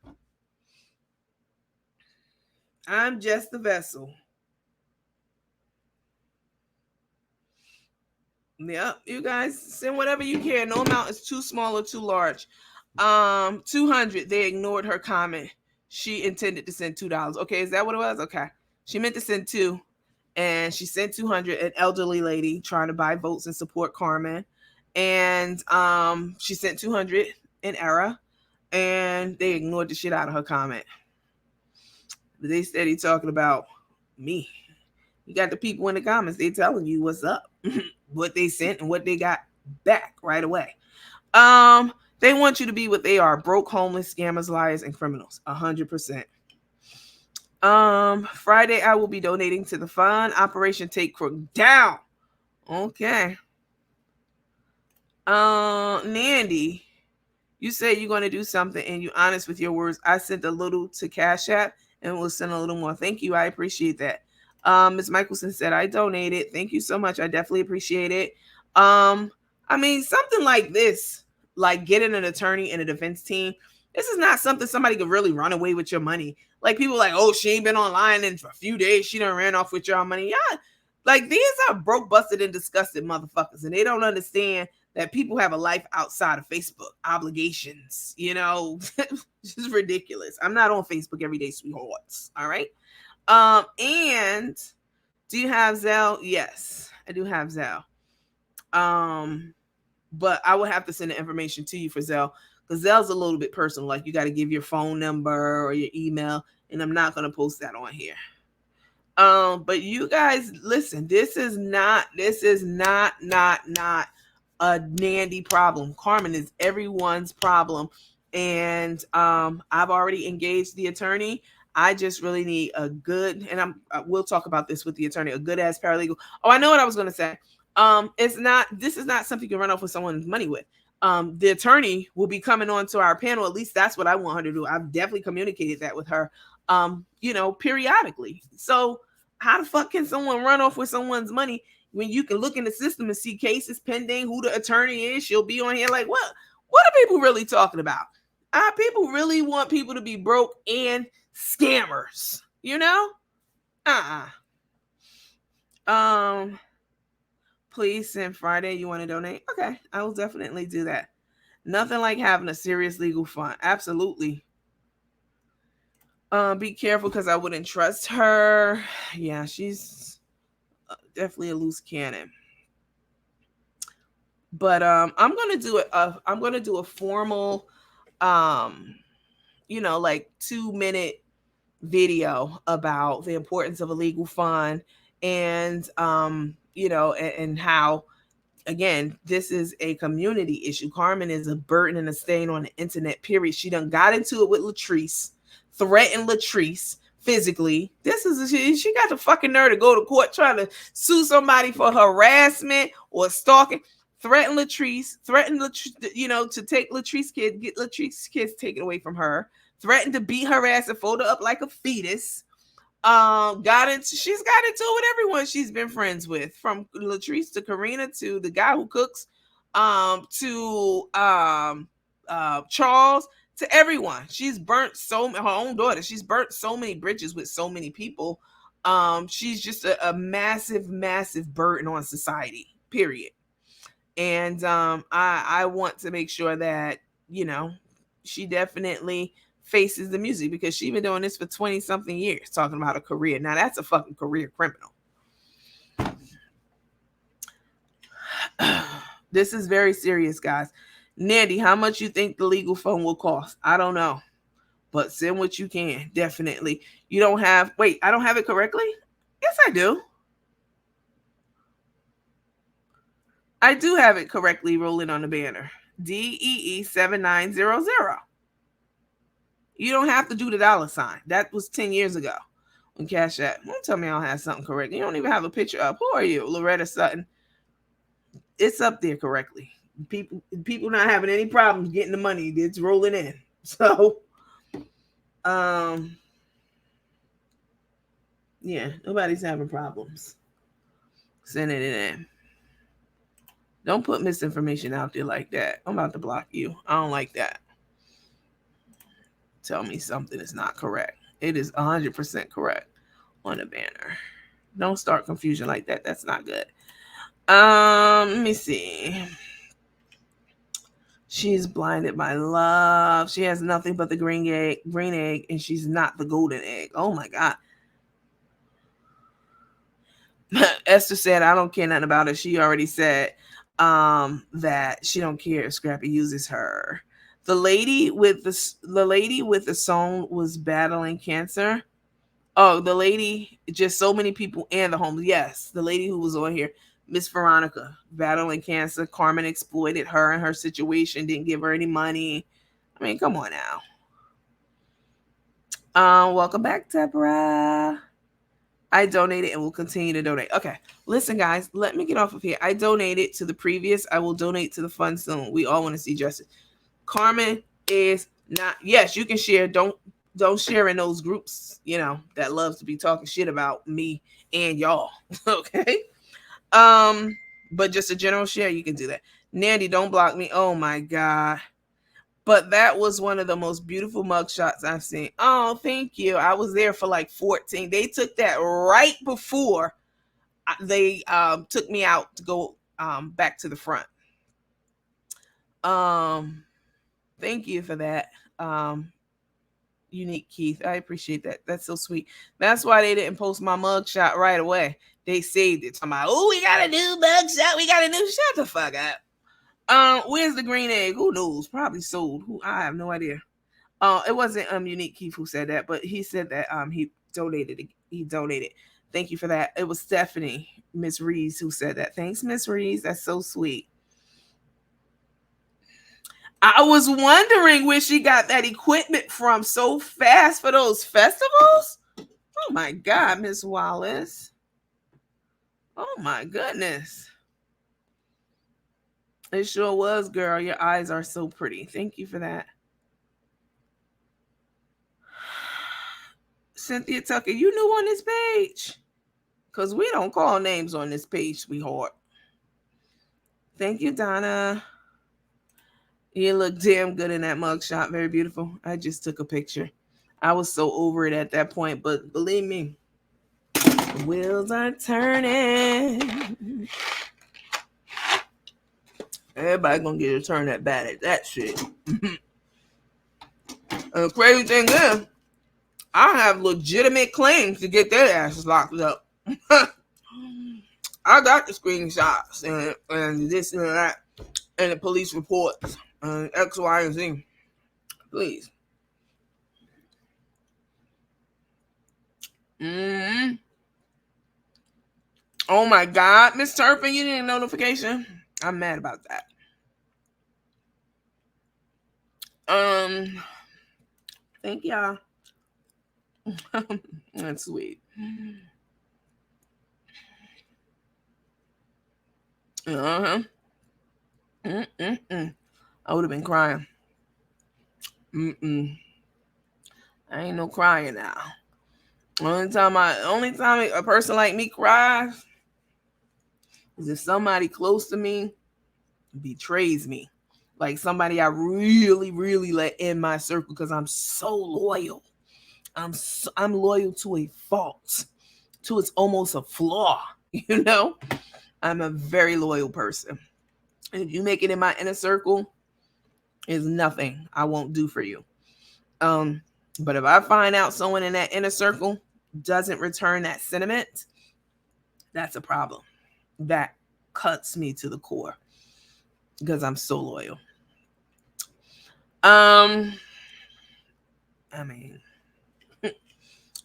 I'm just the vessel. Yep, you guys send whatever you can. No amount is too small or too large. 200. They ignored her comment. She intended to send $2. Okay, is that what it was? Okay, she meant to send two, and she sent 200. An elderly lady trying to buy votes and support Carmen, and she sent 200 in error, and they ignored the shit out of her comment. They steady talking about me. You got the people in the comments. They telling you what's up, what they sent and what they got back right away. They want you to be what they are: broke, homeless, scammers, liars, and criminals. 100%. Friday I will be donating to the fund. Operation Take Crook Down. Okay. Nandy, you say you're going to do something and you honest with your words. I sent a little to Cash App and we'll send a little more. Thank you. I appreciate that. Ms. Michelson said I donated. Thank you so much. I definitely appreciate it. I mean, something like this, like getting an attorney and a defense team, this is not something somebody could really run away with your money. Like people like, oh, she ain't been online in a few days. She done ran off with your money. Yeah. Like these are broke, busted, and disgusted motherfuckers. And they don't understand that people have a life outside of Facebook, obligations, it's just ridiculous. I'm not on Facebook every day, sweethearts. All right. And do you have Zelle? Yes, I do have Zelle. But I would have to send the information to you for Zelle because Zelle's a little bit personal. Like you got to give your phone number or your email, and I'm not going to post that on here. But you guys, listen, this is not a Nandy problem. Carmen is everyone's problem. And I've already engaged the attorney. I just really need a good, and we'll talk about this with the attorney, a good ass paralegal. Oh, I know what I was going to say. This is not something you can run off with someone's money with. The attorney will be coming on to our panel. At least that's what I want her to do. I've definitely communicated that with her, periodically. So how the fuck can someone run off with someone's money when you can look in the system and see cases pending, who the attorney is? She'll be on here like, what are people really talking about? People really want people to be broke and scammers, please send Friday. You want to donate? Okay, I will definitely do that. Nothing like having a serious legal fund. Absolutely. Be careful because I wouldn't trust her. Yeah, she's definitely a loose cannon. But I'm gonna do it. I'm gonna do a formal, like 2-minute video about the importance of a legal fund and and how, again, this is a community issue. Carmen is a burden and a stain on the internet, period. She done got into it with Latrice, threatened Latrice physically. She got the fucking nerve to go to court trying to sue somebody for harassment or stalking. Threatened Latrice, to take Latrice's kid, get Latrice's kids taken away from her. Threatened to beat her ass and fold her up like a fetus. She's got into it with everyone she's been friends with, from Latrice to Corinna to the guy who cooks, to Charles, to everyone. She's burnt her own daughter. She's burnt so many bridges with so many people. She's just a massive, massive burden on society, period. And I want to make sure that, she definitely faces the music, because she's been doing this for 20 something years, talking about a career. Now that's a fucking career criminal. This is very serious, guys. Nandy, how much you think the legal phone will cost? I don't know, but send what you can. Definitely. You don't have, wait, I don't have it correctly? Yes, I do. I do have it correctly rolling on the banner. DEE7900. You don't have to do the $. That was 10 years ago on Cash App. Don't tell me I don't have something correct. You don't even have a picture up. Who are you? Loretta Sutton. It's up there correctly. People not having any problems getting the money. It's rolling in. So, yeah, nobody's having problems sending it in. Don't put misinformation out there like that. I'm about to block you. I don't like that. Tell me something is not correct. It is 100% correct on the banner. Don't start confusion like that. That's not good. Let me see. She's blinded by love. She has nothing but the green egg, and she's not the golden egg. Oh my god. Esther said, "I don't care nothing about it." She already said that she don't care if Scrappy uses her. The lady with the song was battling cancer. Oh, the lady, just so many people and the homeless. Yes, the lady who was on here, Miss Veronica, battling cancer. Carmen exploited her and her situation, didn't give her any money. I mean, come on now. Welcome back, Deborah. I donated and will continue to donate. Okay, listen, guys, let me get off of here. I donated to the previous. I will donate to the fund soon. We all want to see justice. Carmen is not. Yes, you can share. Don't share in those groups. That loves to be talking shit about me and y'all. Okay. But just a general share, you can do that. Nandy, don't block me. Oh my god. But that was one of the most beautiful mugshots I've seen. Oh, thank you. I was there for like 14. They took that right before they took me out to go back to the front. Um, Thank you for that. Unique Keith. I appreciate that. That's so sweet. That's why they didn't post my mugshot right away. They saved it. Talking about, oh, we got a new mugshot. We got a new. Shut the fuck up. Where's the green egg? Who knows? Probably sold. Who? I have no idea. It wasn't Unique Keith who said that, but he said that he donated. He donated. Thank you for that. It was Stephanie, Miss Reeves, who said that. Thanks, Miss Reeves. That's so sweet. I was wondering where she got that equipment from so fast for those festivals. Oh my God, Miss Wallace. Oh my goodness. It sure was, girl. Your eyes are so pretty. Thank you for that. Cynthia Tucker, you new on this page? Because we don't call names on this page, sweetheart. Thank you, Donna. You look damn good in that mugshot. Very beautiful. I just took a picture. I was so over it at that point, but believe me, the wheels are turning. Everybody gonna get a turn that bad at that shit. And the crazy thing is, I have legitimate claims to get their asses locked up. I got the screenshots and this and that, and the police reports, and X, Y, and Z. Please. Oh my God, Miss Turpin, you didn't notification. I'm mad about that. Thank y'all. That's sweet. I would have been crying. I ain't no crying now. Only time a person like me cries is if somebody close to me betrays me. Like somebody I really, really let in my circle because I'm so loyal. I'm loyal to a fault, to it's almost a flaw. I'm a very loyal person. And if you make it in my inner circle, is nothing I won't do for you. But if I find out someone in that inner circle doesn't return that sentiment, that's a problem. That cuts me to the core because I'm so loyal. I mean,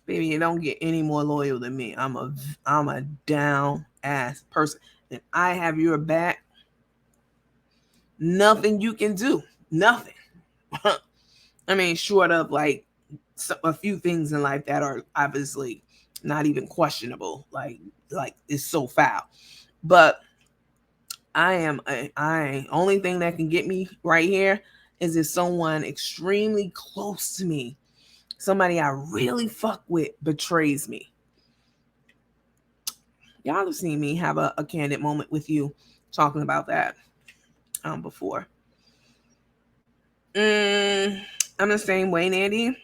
baby, you don't get any more loyal than me. I'm a down ass person, and I have your back. Nothing you can do. Nothing. I mean, short of like a few things in life that are obviously not even questionable. Like it's so foul. But I only thing that can get me right here is if someone extremely close to me, somebody I really fuck with, betrays me. Y'all have seen me have a candid moment with you talking about that before. I'm the same way, Nandy.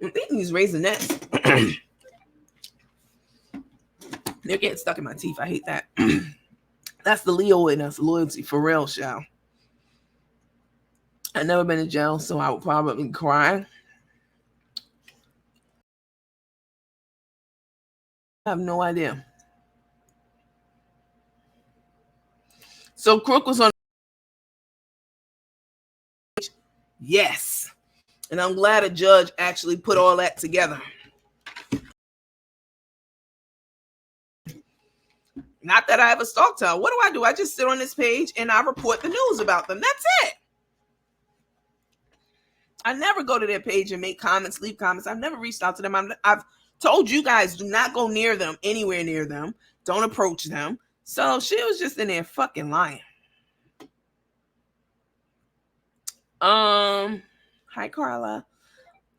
I'm eating these raisinets. They're getting stuck in my teeth. I hate that. That's the Leo in us, loyalty for real, show. I've never been in jail, so I would probably cry. I have no idea. So Crook was on. Yes. And I'm glad a judge actually put all that together. Not that I ever stalked her. What do? I just sit on this page and I report the news about them. That's it. I never go to their page and make comments, leave comments. I've never reached out to them. I've told you guys, do not go near them, anywhere near them. Don't approach them. So she was just in there fucking lying. Hi Carla.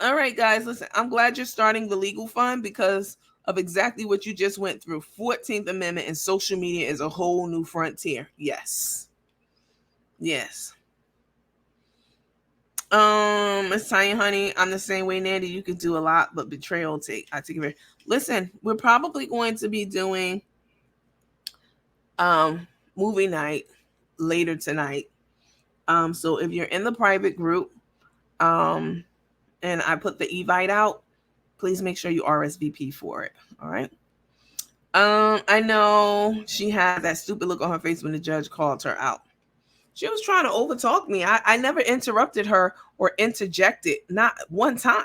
All right, guys, listen, I'm glad you're starting the legal fund because of exactly what you just went through. 14th Amendment and social media is a whole new frontier. Yes. Yes. Miss Tanya, honey, I'm the same way, Nandy. You could do a lot, but betrayal I take it very. Listen, we're probably going to be doing movie night later tonight. So if you're in the private group, and I put the Evite out, please make sure you RSVP for it. All right. I know she had that stupid look on her face when the judge called her out. She was trying to overtalk me. I never interrupted her or interjected, not one time.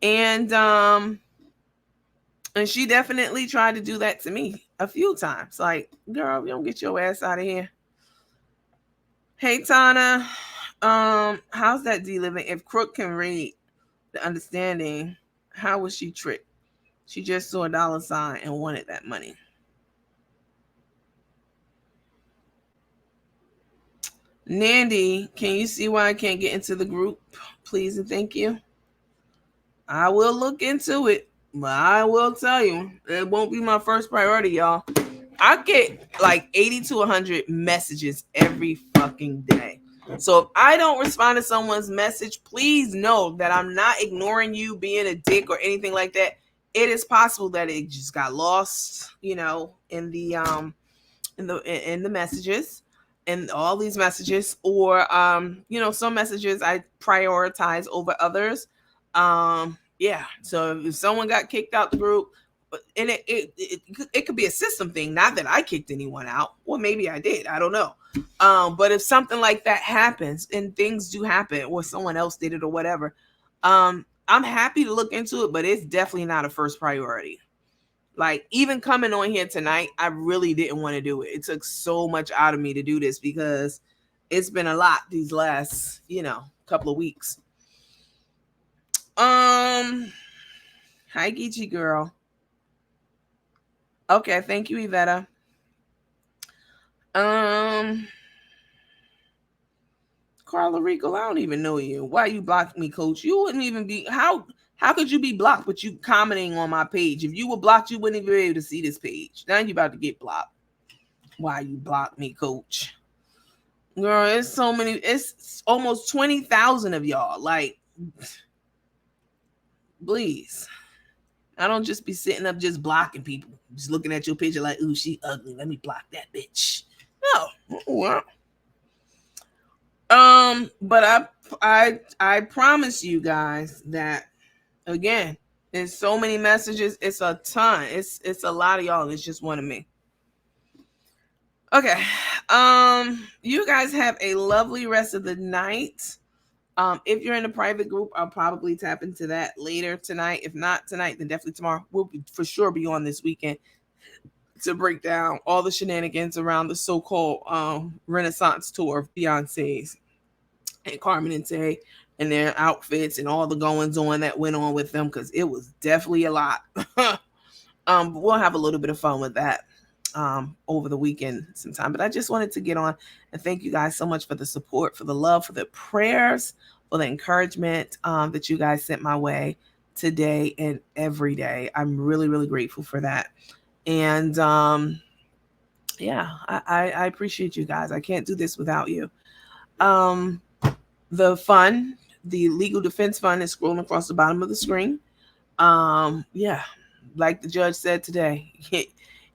And she definitely tried to do that to me a few times. Like, girl, you don't get your ass out of here. Hey Tana, how's that D living? If Crook can read the understanding, how was she tricked? She just saw a dollar sign and wanted that money. Nandy, can you see why I can't get into the group? Please and thank you. I will look into it, but I will tell you, it won't be my first priority, y'all. I get like 80 to 100 messages every fucking day. So if I don't respond to someone's message, please know that I'm not ignoring you, being a dick or anything like that. It is possible that it just got lost, in the messages and all these messages, or some messages I prioritize over others. Yeah, so if someone got kicked out the group, and it could be a system thing, not that I kicked anyone out, well maybe I did, I don't know. But if something like that happens, and things do happen, or someone else did it or whatever, I'm happy to look into it, but it's definitely not a first priority. Like, even coming on here tonight, I really didn't want to do it. It took so much out of me to do this because it's been a lot these last, couple of weeks. Hi, Geechee girl. Okay, thank you, Yvetta. Carla Rico, I don't even know you. Why you blocked me, coach? You wouldn't even be how could you be blocked but you commenting on my page? If you were blocked, you wouldn't even be able to see this page. Now you about to get blocked. Why you blocked me, coach? Girl, it's so many, it's almost 20,000 of y'all. Like, please. I don't just be sitting up just blocking people, just looking at your picture like, ooh, she ugly. Let me block that bitch. No. Well, but I promise you guys that, again, there's so many messages. It's a ton. It's a lot of y'all. It's just one of me. Okay. You guys have a lovely rest of the night. If you're in a private group, I'll probably tap into that later tonight. If not tonight, then definitely tomorrow. We'll for sure be on this weekend to break down all the shenanigans around the so-called Renaissance tour of Beyonce's and Carmen and Tay and their outfits and all the goings on that went on with them, because it was definitely a lot. But we'll have a little bit of fun with that over the weekend sometime. But I just wanted to get on and thank you guys so much for the support, for the love, for the prayers, for the encouragement that you guys sent my way today and every day. I'm really, really grateful for that. And yeah, I appreciate you guys. I can't do this without you. The fund, the legal defense fund, is scrolling across the bottom of the screen. Yeah, like the judge said today,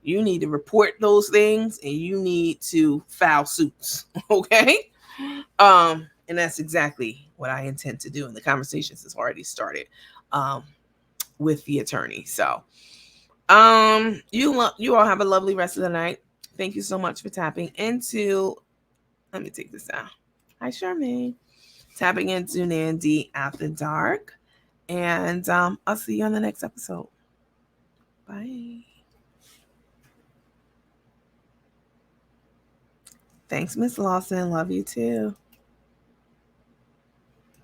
You need to report those things and you need to file suits. Okay. And that's exactly what I intend to do. And the conversations has already started um with the attorney. So you all have a lovely rest of the night. Thank you so much for tapping into, let me take this down. Hi Charmaine. Tapping into Nandy After Dark. And I'll see you on the next episode. Bye. Thanks, Miss Lawson. Love you too.